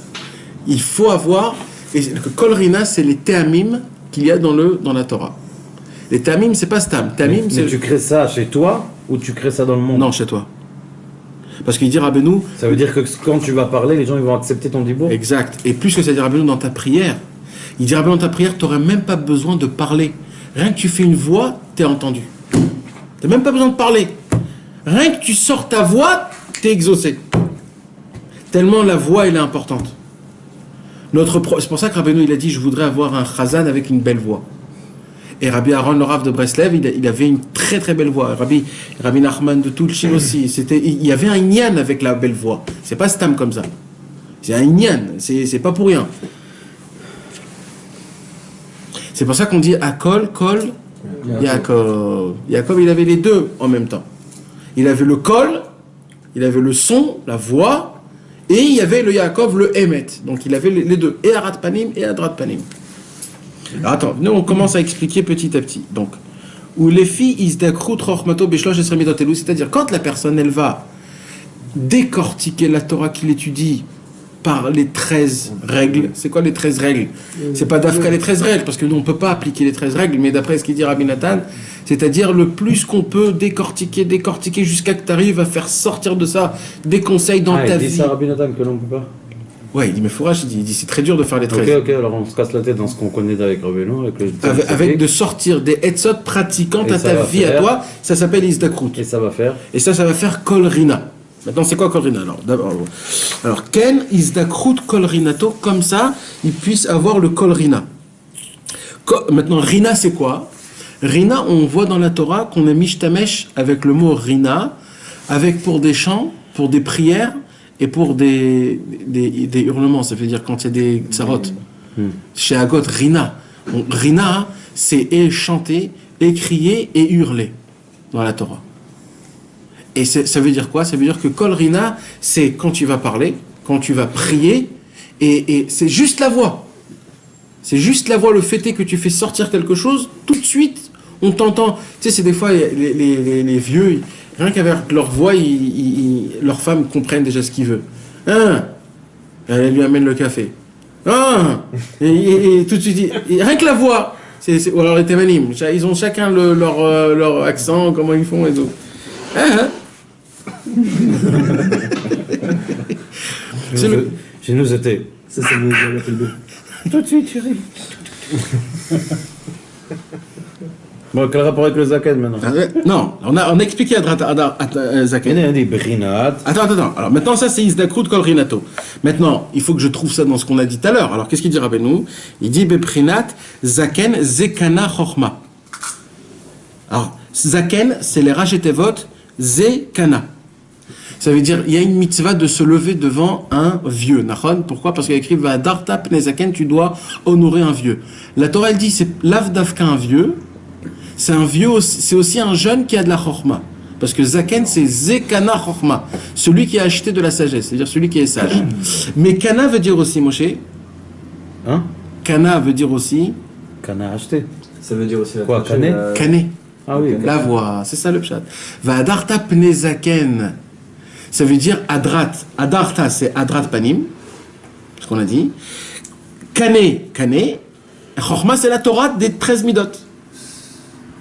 Il faut avoir... Et le Kol Rina, c'est les théamim qu'il y a dans la Torah. Les théamim, c'est pas stam. Théamim, c'est...
Mais tu crées ça chez toi ou tu crées ça dans le monde?
Non, chez toi. Parce qu'il dit Rabbeinu...
Ça veut dire que quand tu vas parler, les gens ils vont accepter ton dibour?
Exact. Et plus que ça dit Rabbeinu dans ta prière, il dit Rabbeinu dans ta prière, tu n'aurais même pas besoin de parler. Rien que tu fais une voix, tu es entendu. Tu n'as même pas besoin de parler. Rien que tu sors ta voix, tu es exaucé. Tellement la voix, elle est importante. C'est pour ça que Rabbeinu, il a dit, je voudrais avoir un chazan avec une belle voix. Et Rabbi Aaron, le Rav de Breslev, il avait une très très belle voix. Rabbi Nachman de Tulchin aussi. Il y avait un inyan avec la belle voix. C'est pas stam comme ça. C'est un inyan. C'est pas pour rien. C'est pour ça qu'on dit Akol, Kol, Yaakov. Yaakov, il avait les deux en même temps. Il avait le Kol, il avait le son, la voix, et il y avait le Yaakov, le Emet. Donc il avait les deux, et Arat Panim et Adrat Panim. Alors attends, nous on commence à expliquer petit à petit. Donc, où les filles isdakrut rochmato beshlosh esremidot elu, c'est-à-dire quand la personne elle va décortiquer la Torah qu'il étudie par les 13 règles. C'est quoi les 13 règles? C'est pas d'Afka les 13 règles, parce que nous on peut pas appliquer les 13 règles, mais d'après ce qu'il dit Rabbi Nathan, c'est-à-dire le plus qu'on peut décortiquer jusqu'à que tu arrives à faire sortir de ça des conseils dans ta vie.
Il dit ça Rabbi Nathan que l'on peut pas.
Ouais, il dit mais Fourage, il dit c'est très dur de faire les 13.
Ok, alors on se casse la tête dans ce qu'on connaît avec Rabbeinu,
avec de sortir des hetzot pratiquantes à ta vie, à toi, ça s'appelle Isdakrut.
Et ça va faire
ça va faire Kol Rina. Maintenant, c'est quoi Kol Rina alors, Ken Isdakrut Kol Rinato, comme ça, il puisse avoir le Kol Rina. Maintenant, Rina, c'est quoi? Rina, on voit dans la Torah qu'on est mishtamesh avec le mot Rina, avec pour des chants, pour des prières, et pour des hurlements, ça veut dire quand il y a des tsarot. Chez Agot, Rina. Rina, c'est et chanter, et crier, et hurler dans la Torah. Et ça veut dire quoi? Ça veut dire que Kol Rina, c'est quand tu vas parler, quand tu vas prier, et c'est juste la voix. C'est juste la voix, le fait est que tu fais sortir quelque chose, tout de suite, on t'entend. Tu sais, c'est des fois, les vieux, rien qu'avec leur voix, leurs femmes comprennent déjà ce qu'ils veulent. Elle lui amène le café. Et tout de suite, rien que la voix. Ou alors les témanim. Ils ont chacun leur accent, comment ils font et tout.
Chez nous, c'était.
Ça veut dire la fille.
Tout de suite, chérie. Bon, quel rapport avec le Zaken maintenant?
Non, on a expliqué Zaken.
On a dit Brinat.
Attends. Alors maintenant, ça c'est Isdakrut Kol Rinato. Maintenant, il faut que je trouve ça dans ce qu'on a dit tout à l'heure. Alors qu'est-ce qu'il dit Rabbeinu? Il dit Beprinat Zaken Zekana Chochma. Alors, Zaken, c'est les Rachetevot Zekana. Ça veut dire, il y a une mitzvah de se lever devant un vieux. Nachon. Pourquoi? Parce qu'il y a écrit Vadarta Pnezaken, tu dois honorer un vieux. La Torah, elle dit, c'est l'avdavka un vieux. C'est un vieux, c'est aussi un jeune qui a de la chorma. Parce que Zaken, c'est Zekana chorma. Celui qui a acheté de la sagesse, c'est-à-dire celui qui est sage. Mais Kana veut dire aussi, Moshe.
Hein?
Kana veut dire aussi.
Kana acheté.
Ça veut dire aussi la
Quoi, Kané?
Kané.
Ah oui.
La voix, c'est ça le pshat. Vadarta Pnezaken. Ça veut dire Adrat. Adarta, c'est Adrat Panim. Ce qu'on a dit. Kané. Chorma, c'est la Torah des 13 midot.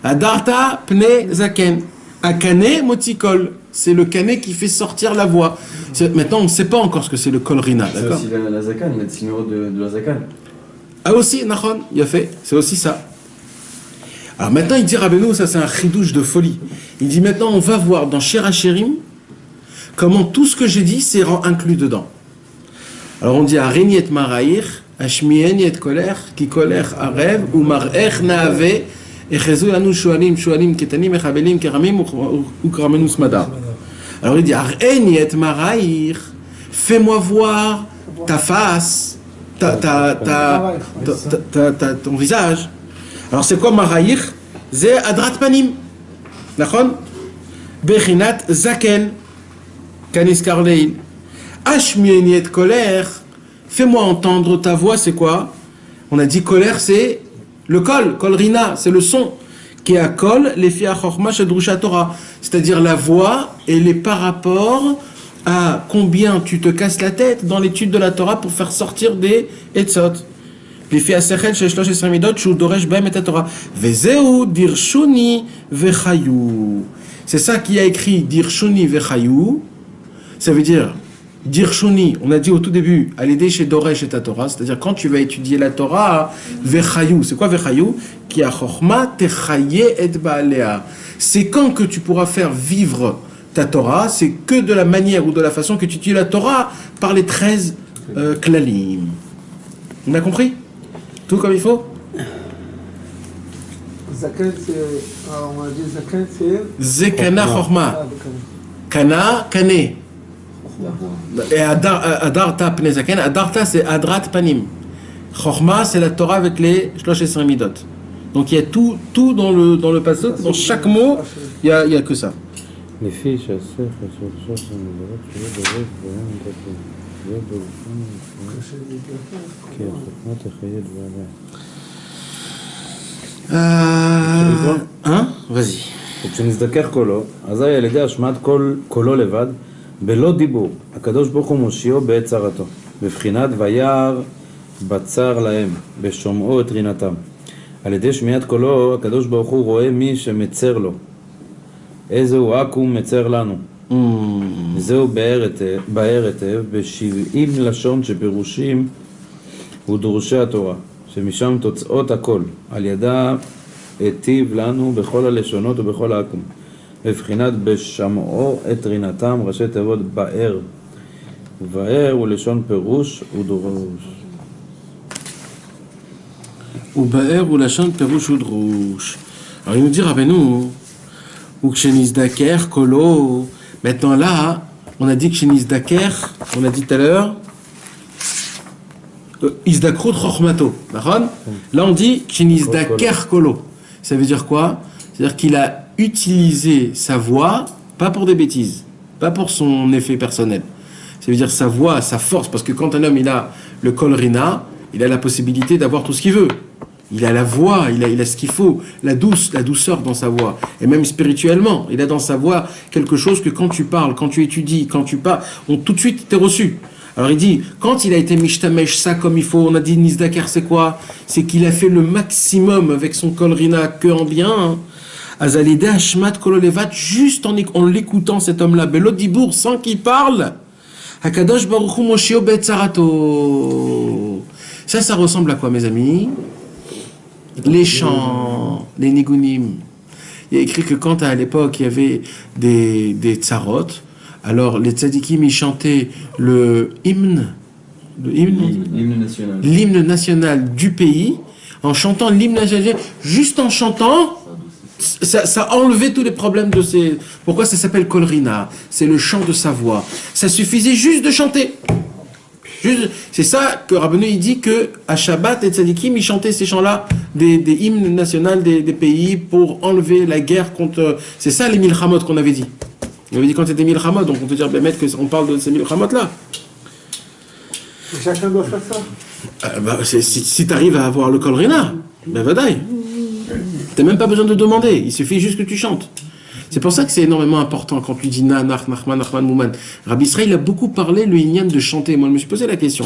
Adarta Pne Zaken. Akane Motikol. C'est le kané qui fait sortir la voix. Maintenant, on ne sait pas encore ce que c'est le Kol Rina.
C'est aussi la Zakan, la numéro de la Zakan.
Ah aussi, Nachon, il a fait. C'est aussi ça. Alors maintenant, il dit Rabbeinu, ça c'est un chidouche de folie. Il dit maintenant, on va voir dans Shir HaShirim comment tout ce que j'ai dit, c'est inclus dedans. Alors on dit Areni et Maraïr, Ashmieni et Koler, qui colère Arev, ou Mar'ech Naave, Echezu Yanu Shualim, Ketanim, Echabelim, Keramim, ou Kramenus Madar. Alors il dit Areni et Maraïr, fais-moi voir ta face, ton visage. Alors c'est quoi Maraïr? C'est Adrat Panim. D'accord? Bechinat Zaken. Kanis Karleil. Ashmieni et colère. Fais-moi entendre ta voix, c'est quoi? On a dit colère, c'est le kol rina, c'est le son. Qui a kol, les fi achorma shedrusha Torah. C'est-à-dire la voix, elle est par rapport à combien tu te casses la tête dans l'étude de la Torah pour faire sortir des etzot. Les fi asechel chez 13 midot, shu doresh bem et Torah. Vezeu dirshuni vechayu. C'est ça qui a écrit dirshuni vechayu. Ça veut dire, dirshuni, on a dit au tout début, à l'aider chez Doresh et ta Torah, c'est-à-dire quand tu vas étudier la Torah, vechayu, c'est quoi vechayu? Ki a chochma techaye et baalea. C'est quand que tu pourras faire vivre ta Torah, c'est que de la manière ou de la façon que tu étudies la Torah par les 13 klalim. On a compris? Tout comme il faut?
Zaken, c'est. Alors, on a dit Zaken, c'est.
Zekana Chorma.
Ah, d'accord.
Kana, Kane. Et Adarta Pnezaken, Adarta c'est Adrat Panim. Chorma c'est la Torah avec les Shlosh et Midot. Donc il y a tout dans le passage, dans chaque mot, il y a que ça.
Les filles, chasseurs, chasseurs,
Hein? Vas-y.
וכשנזדכך קולו, אזי על ידי השמעת קולו לבד, בלא דיבור, הקדוש ברוך הוא מושיעו בעת צרתו, בבחינת וירא בצר להם, בשומעו את רינתם. על ידי שמיעת קולו, הקדוש ברוך הוא רואה מי שמצר לו. איזהו עכו"ם מצר לנו. זהו באר היטב, ב70 לשון שפירושים ודורשי התורה, שמשם תוצאות הכל, על ידה היטיב לנו בכל הלשונות ובכל העכו"ם. בבחינת בשמעו את רינתם, ראשי תיבות באר. ובאר הוא לשון פירוש ודרוש.
ובאר הוא לשון פירוש ודרוש. Alors il nous dit Rabbeinu, ou Kshenizdaker, Kolo. Maintenant là, on a dit Kshenizdaker, on a dit tout à l'heure, Izdakrut Chochmato. D'accord? Là on dit Kshenizdaker, Kolo. Ça veut dire quoi? C'est-à-dire qu'il a utilisé sa voix, pas pour des bêtises, pas pour son effet personnel. Ça veut dire sa voix, sa force, parce que quand un homme il a le kol rina, il a la possibilité d'avoir tout ce qu'il veut. Il a la voix, il a ce qu'il faut, la douceur dans sa voix. Et même spirituellement, il a dans sa voix quelque chose que quand tu parles, quand tu étudies, quand tu parles, tout de suite t'es reçu. Alors il dit, quand il a été mishtamesh ça comme il faut, on a dit Nizdaker c'est quoi? C'est qu'il a fait le maximum avec son kol rina que en bien. Azalide Hashmat Kololevat, juste en l'écoutant cet homme-là, Belodibour, sans qu'il parle. Hakadosh Baruch Hu Moshio Betzarato. Ça ressemble à quoi, mes amis? Les chants, les nigunim. Il y a écrit que quand à l'époque il y avait des tsarot, alors les tzadikim ils chantaient l'hymne national du pays, en chantant l'hymne national, juste en chantant, ça enlevait tous les problèmes de ces. Pourquoi ça s'appelle Kol Rina? C'est le chant de sa voix. Ça suffisait juste de chanter. C'est ça que Rabbeinu il dit que à Shabbat et tzadikim ils chantaient ces chants-là, des hymnes nationaux des pays pour enlever la guerre contre. C'est ça les milchamot qu'on avait dit. On avait dit quand c'était milchamot, donc on peut dire mettre que on parle de ces milchamot là.
Chacun doit faire ça.
Si tu arrives à avoir le kol rina, ben vadaï. T'as même pas besoin de demander, il suffit juste que tu chantes. C'est pour ça que c'est énormément important quand tu dis Nanach, Nachman, Nachman, Mouman. Rabbi Israël a beaucoup parlé le inyan de chanter. Moi, je me suis posé la question.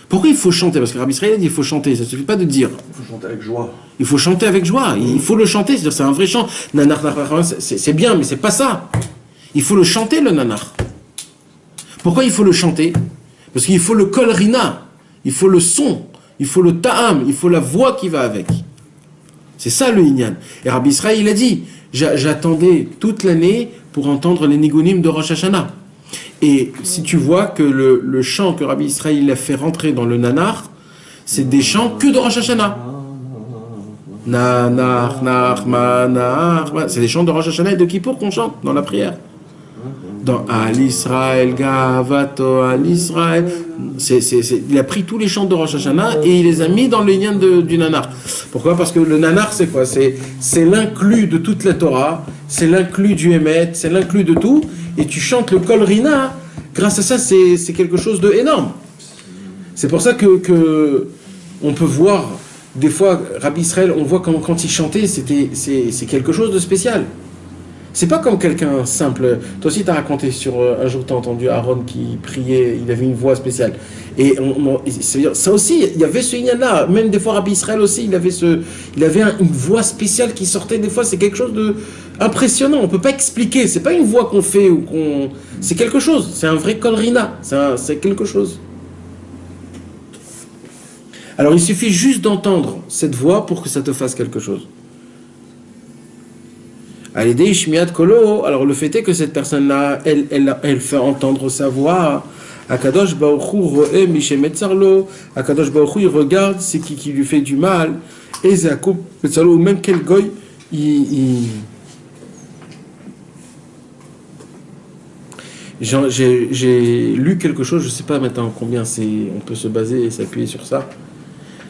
Pourquoi il faut chanter? Parce que Rabbi Israël a dit il faut chanter, ça ne suffit pas de dire.
Il faut chanter avec joie.
Il faut chanter avec joie, il faut le chanter, c'est-à-dire c'est un vrai chant. Nanach, Nachman, c'est bien, mais c'est pas ça. Il faut le chanter, le Nanach. Pourquoi il faut le chanter? Parce qu'il faut le kol rina, il faut le son, il faut le ta'am, il faut la voix qui va avec. C'est ça le inyan. Et Rabbi Israël il a dit j'attendais toute l'année pour entendre les nigunim de Rosh Hashanah. Et si tu vois que le chant que Rabbi Israël a fait rentrer dans le nanar, c'est des chants que de Rosh Hashanah. Nanar, nanar, c'est des chants de Rosh Hashanah et de Kippour qu'on chante dans la prière. Dans Al Israël, Gavato, Al Israël. Il a pris tous les chants de Rosh Hashanah et il les a mis dans le lien du nanar. Pourquoi? Parce que le nanar, c'est quoi? C'est l'inclus de toute la Torah, c'est l'inclus du Emet, c'est l'inclus de tout. Et tu chantes le Kol Rina, grâce à ça, c'est quelque chose d'énorme. C'est pour ça que on peut voir, des fois, Rabbi Israël, on voit quand il chantait, c'est quelque chose de spécial. C'est pas comme quelqu'un simple. Toi aussi, tu as raconté un jour, tu as entendu Aaron qui priait, il avait une voix spéciale. Et ça aussi, il y avait ce inyan-là. Même des fois, Rabbi Israël aussi, il avait une voix spéciale qui sortait. Des fois, c'est quelque chose d'impressionnant. On peut pas expliquer. C'est pas une voix qu'on fait ou c'est quelque chose. C'est un vrai kol rina. C'est quelque chose. Alors, il suffit juste d'entendre cette voix pour que ça te fasse quelque chose. À l'idée Ishmiat Kolo, alors le fait est que cette personne-là, elle fait entendre sa voix. Akadosh Baruch Hu ro'e mishemetzarlo. Akadosh Baruch Hu, il regarde c'est qui lui fait du mal Et Zakoub, ou même quel goy, j'ai lu quelque chose, je ne sais pas maintenant combien on peut se baser et s'appuyer sur ça.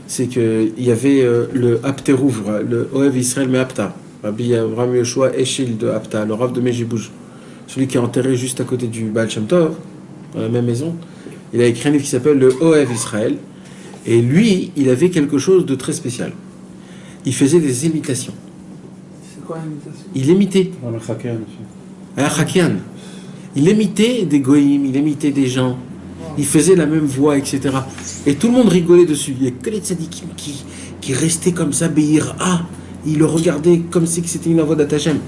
C'est qu'il y avait le Apterouv, le Oev Israël Me'apta, Rabbi Avraham Yoshua Eshil de Apta, le Rav de Mejibouj, celui qui est enterré juste à côté du Baal Shem Tov, dans la même maison. Il a écrit un livre qui s'appelle le Oev Israël. Et lui, il avait quelque chose de très spécial. Il faisait des imitations.
C'est quoi l'imitation?
Il imitait.
Dans le Chakian.
Un Chakian. Il imitait des goïms, il imitait des gens. Il faisait la même voix, etc. Et tout le monde rigolait dessus. Il y a que les tzadikim qui restaient comme ça, Beir A. Ils le regardaient comme si c'était une voix d'Atachem.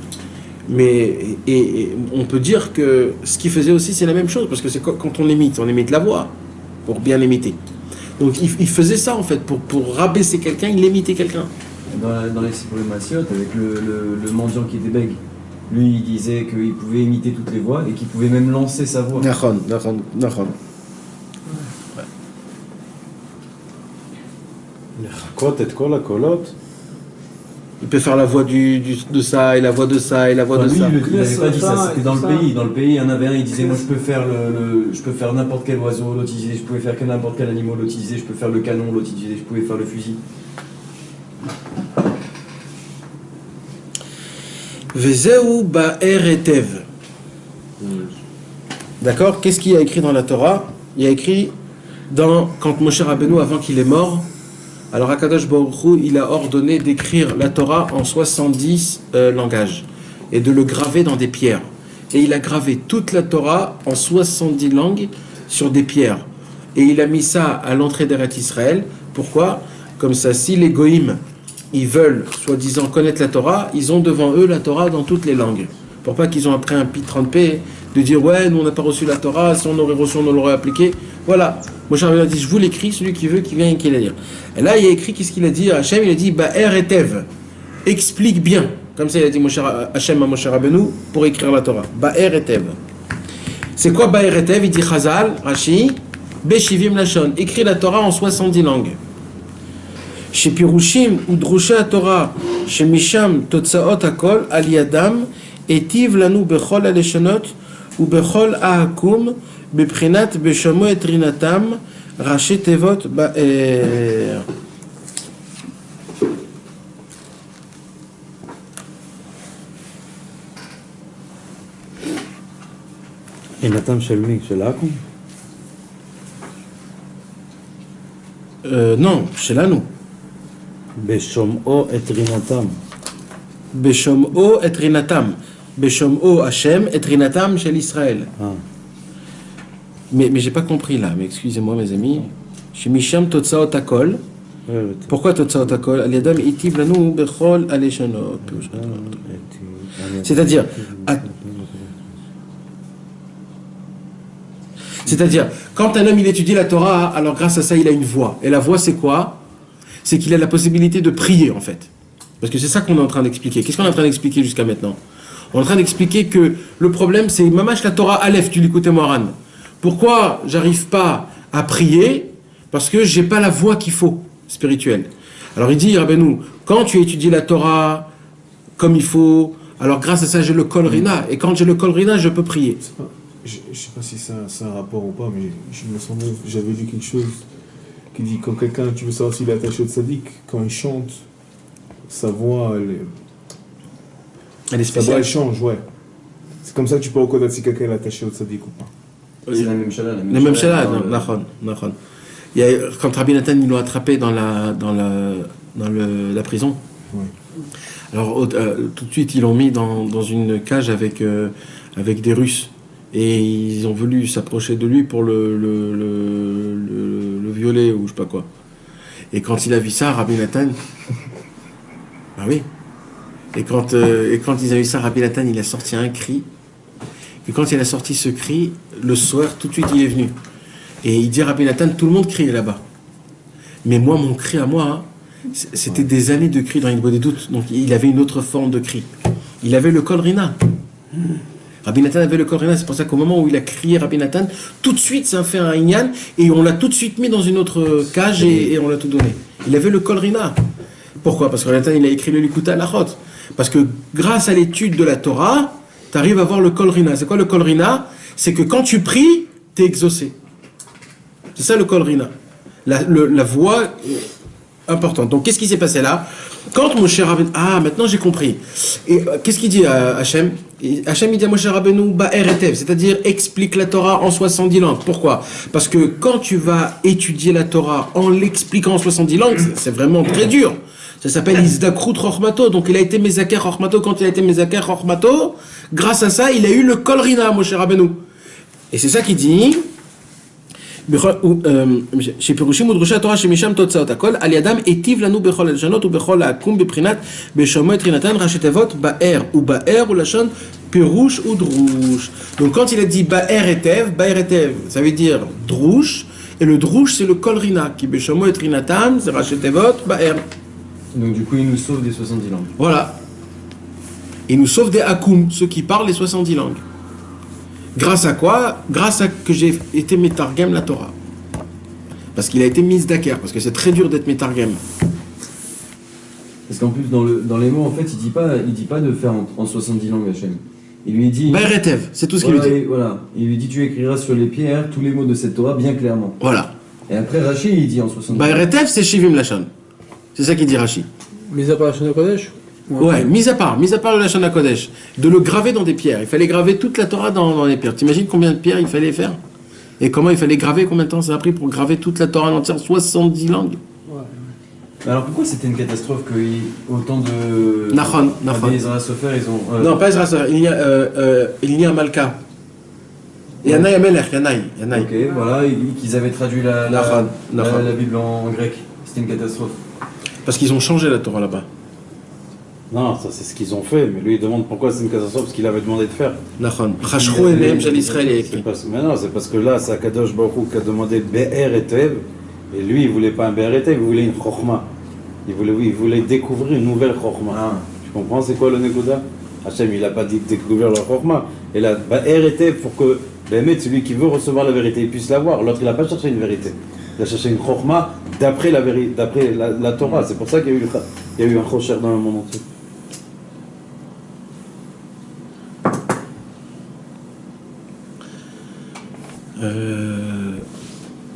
Mais et on peut dire que ce qu'il faisait aussi, c'est la même chose. Parce que c'est quand on imite la voix pour bien l'imiter. Donc il faisait ça en fait. Pour rabaisser quelqu'un, il imitait quelqu'un.
Dans les Sipurim Massiot, avec le mendiant qui était bègue, lui il disait qu'il pouvait imiter toutes les voix et qu'il pouvait même lancer sa voix.
Nachon.
לחכות את כל הקולות.
Il peut faire la voix de ça, et la voix de ça, et la voix de
Lui,
ça.
il n'avait pas dit ça, c'était dans le pays. Dans le pays, il y en avait un, il disait moi je peux faire n'importe quel oiseau, l'autre il disait je pouvais faire que n'importe quel animal, l'autre il disait je peux faire le canon, l'autre il disait je pouvais faire le fusil.
Vezeu ba'er etev. D'accord? Qu'est-ce qu'il y a écrit dans la Torah? Il y a écrit quand Moshe Rabbeinu, avant qu'il est mort, alors Akadosh Baruch Hu, il a ordonné d'écrire la Torah en 70 langages et de le graver dans des pierres. Et il a gravé toute la Torah en 70 langues sur des pierres. Et il a mis ça à l'entrée d'Eretz Israël. Pourquoi? Comme ça, si les goïms, ils veulent, soi-disant, connaître la Torah, ils ont devant eux la Torah dans toutes les langues. Pour pas qu'ils ont après un pit 30p de dire ouais, nous on n'a pas reçu la Torah, si on aurait reçu, on l'aurait appliqué. Voilà. Moshe Rabbeinu a dit je vous l'écris, celui qui veut, qui vient et qui la lire. Et là, il a écrit, qu'est-ce qu'il a dit? Hachem, il a dit Ba'er etev. Explique bien. Comme ça, il a dit Hachem à Moshe Rabbeinu pour écrire la Torah. Ba'er etev. C'est quoi Ba'er etev? Il dit Chazal, Rashi, Beshivim Lashon. Écrit la Torah en 70 langues. Chez Pirushim ou Drusha Torah, chez Misham Totsaot Akol, Aliadam, Etiv Lanu Bechol Aleshonot, ou Bechol Ahakum, Beprinat Beshamo et Rinatam, Rashi Tevot Ba'er.
רינתם של מי? של עכו"ם?
Non, שלנו.
בשומעו את רינתם.
בשומעו את רינתם. בשומעו השם את רינתם של ישראל. Mais j'ai pas compris là, mais excusez-moi mes amis. Chez Misham Totsaot Akol. Pourquoi Totsaot Akol? Aliadam itiv lanu bechol aleshonot. C'est-à-dire, quand un homme il étudie la Torah, alors grâce à ça il a une voix. Et la voix c'est quoi? C'est qu'il a la possibilité de prier en fait. Parce que c'est ça qu'on est en train d'expliquer. Qu'est-ce qu'on est en train d'expliquer jusqu'à maintenant? On est en train d'expliquer que le problème c'est Mamash la Torah Aleph, tu l'écoutes Moran. Pourquoi j'arrive pas à prier? Parce que j'ai pas la voix qu'il faut, spirituelle. Alors il dit, Rabbeinu, quand tu étudies la Torah comme il faut, alors grâce à ça j'ai le Kol Rina. Et quand j'ai le Kol Rina, je peux prier.
Je sais pas si c'est un rapport ou pas, mais je me semblais, j'avais lu quelque chose qui dit quand quelqu'un, tu veux savoir s'il est attaché au tzaddik, quand il chante, sa voix,
Elle est
sa voix
spéciale.
elle change, ouais. C'est comme ça que tu peux reconnaître si quelqu'un est attaché au tzaddik ou pas.
C'est la même chala.
La même chala, Nachon. Il y a, quand Rabbi Nathan ils l'ont attrapé dans la prison.
Ouais.
Alors tout de suite ils l'ont mis dans une cage avec des Russes et ils ont voulu s'approcher de lui pour le violer ou je sais pas quoi. Et quand il a vu ça, Rabbi Nathan, ah oui. Et quand ils ont vu ça, Rabbi Nathan il a sorti un cri. Et quand il a sorti ce cri, le soir, tout de suite, il est venu. Et il dit à Rabbi Nathan, tout le monde criait là-bas. Mais moi, mon cri à moi, c'était des années de cris dans une des doutes. Donc, il avait une autre forme de cri. Il avait le Kol Rina. Rabbi Nathan avait le Kol Rina. C'est pour ça qu'au moment où il a crié Rabbi Nathan, tout de suite, ça a fait un Inyan. Et on l'a tout de suite mis dans une autre cage et on l'a tout donné. Il avait le Kol Rina. Pourquoi? Parce que Nathan, il a écrit le Likutei Halachot. Parce que grâce à l'étude de la Torah, tu arrives à voir le Kol Rina. C'est quoi le Kol Rina? C'est que quand tu pries, tu es exaucé. C'est ça le Kol Rina. La voix importante. Donc qu'est-ce qui s'est passé là? Quand Moshe Rabbeinu... Ah, maintenant j'ai compris. Et qu'est-ce qu'il dit à Hachem? Hachem il dit à Moshe Rabbeinu, Ba'er etev, c'est-à-dire explique la Torah en 70 langues. Pourquoi? Parce que quand tu vas étudier la Torah en l'expliquant en 70 langues, c'est vraiment très dur. Ça s'appelle Izdakrut Rochmato. Donc il a été Mezaker Rochmato. Quand il a été Mezaker Rochmato, grâce à ça, il a eu le Kol Rina, Moshe Rabbeinu. Et c'est ça qu'il dit... שפירושים ודרושי התורה שמשם תוצאות הכל על ידם היטיב לנו בכל הלשונות ובכל העקום בבחינת בשומע את רינתן ראשי תיבות באר ובאר הוא לשון פירוש ודרוש. Donc quand il a dit באר היטב ça veut dire דרוש et le דרוש c'est le kol rina qui בשומע את רינתן c'est ראשי תיבות באר.
Donc du coup il nous sauve des 70 langues.
Voilà. Il nous sauve des akoum, ceux qui parlent les 70 langues. Grâce à quoi? Grâce à que j'ai été métargem la Torah. Parce qu'il a été mis d'Aker, parce que c'est très dur d'être métargem.
Parce qu'en plus dans les mots en fait il dit pas de faire en 70 langues Hachem. Il lui dit...
Ba'eretev, c'est tout ce qu'il lui dit.
Voilà, il lui dit tu écriras sur les pierres tous les mots de cette Torah bien clairement.
Voilà.
Et après Rashi il dit en 70 langues.
Ba'eretev c'est Shivim Lachon. C'est ça qu'il dit Rashi.
Mis à part la Shana Kodesh?
Ouais, mis à part le Lachon HaKodesh, de le graver dans des pierres. Il fallait graver toute la Torah dans les pierres. T'imagines combien de pierres il fallait faire? Et comment il fallait graver? Combien de temps ça a pris pour graver toute la Torah en entière? 70 langues.
Alors pourquoi c'était une catastrophe que autant de...
Nachon.
Ezra Sofer ils ont...
Non, pas Ezra Sofer, il y a Malka. Yanaï Amelech, Yanaï.
Ok, voilà, qu'ils avaient traduit la Bible en grec. C'était une catastrophe.
Parce qu'ils ont changé la Torah là-bas.
Non, ça c'est ce qu'ils ont fait, mais lui il demande pourquoi c'est une catastrophe, parce qu'il avait demandé de faire.
Nachon. Chashro Enehem Shel Israël est écrit.
Mais non, c'est parce que là, c'est Akadosh Baruch Hu qui a demandé Be'er Etev, et lui il voulait pas un Be'er Etev, il voulait une Chokhma. Il voulait découvrir une nouvelle Chokhma.
Ah.
Tu comprends c'est quoi le Nekoda? Hachem il a pas dit de découvrir la Chokhma, et là, Be'er Etev pour que celui qui veut recevoir la vérité il puisse l'avoir. L'autre il a pas cherché une vérité. Il a cherché une Chokhma d'après la Torah. C'est pour ça qu'il y a eu un Chosher dans le monde entier.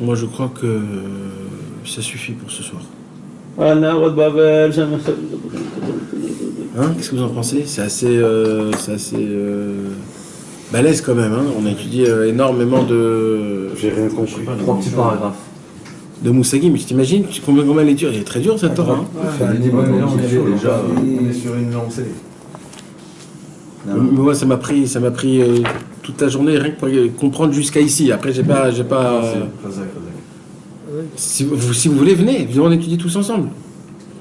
Moi je crois que ça suffit pour ce soir.
Hein?
Qu'est-ce que vous en pensez? C'est assez balèze quand même. Hein. On a étudié énormément de...
J'ai rien compris.
3 petits paragraphes.
De Moussagui, mais tu t'imagines combien elle est dure? Elle est très dure cette Torah. Hein.
Mais là on est sur une lancée.
Moi ça m'a pris toute la journée rien que pour comprendre jusqu'à ici. Après j'ai pas. Si vous voulez, venez on étudie tous ensemble.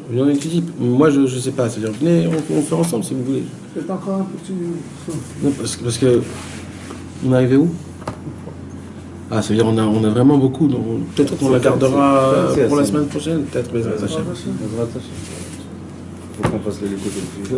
Venez on étudie. Moi je sais pas, c'est-à-dire venez on fait ensemble si vous voulez.
C'est encore un petit...
Non, parce que on est arrivé où? Ah, ça veut dire on a vraiment beaucoup, donc peut-être qu'on la gardera pour la semaine prochaine, peut-être. Mais
Il faut qu'on fasse les côtés de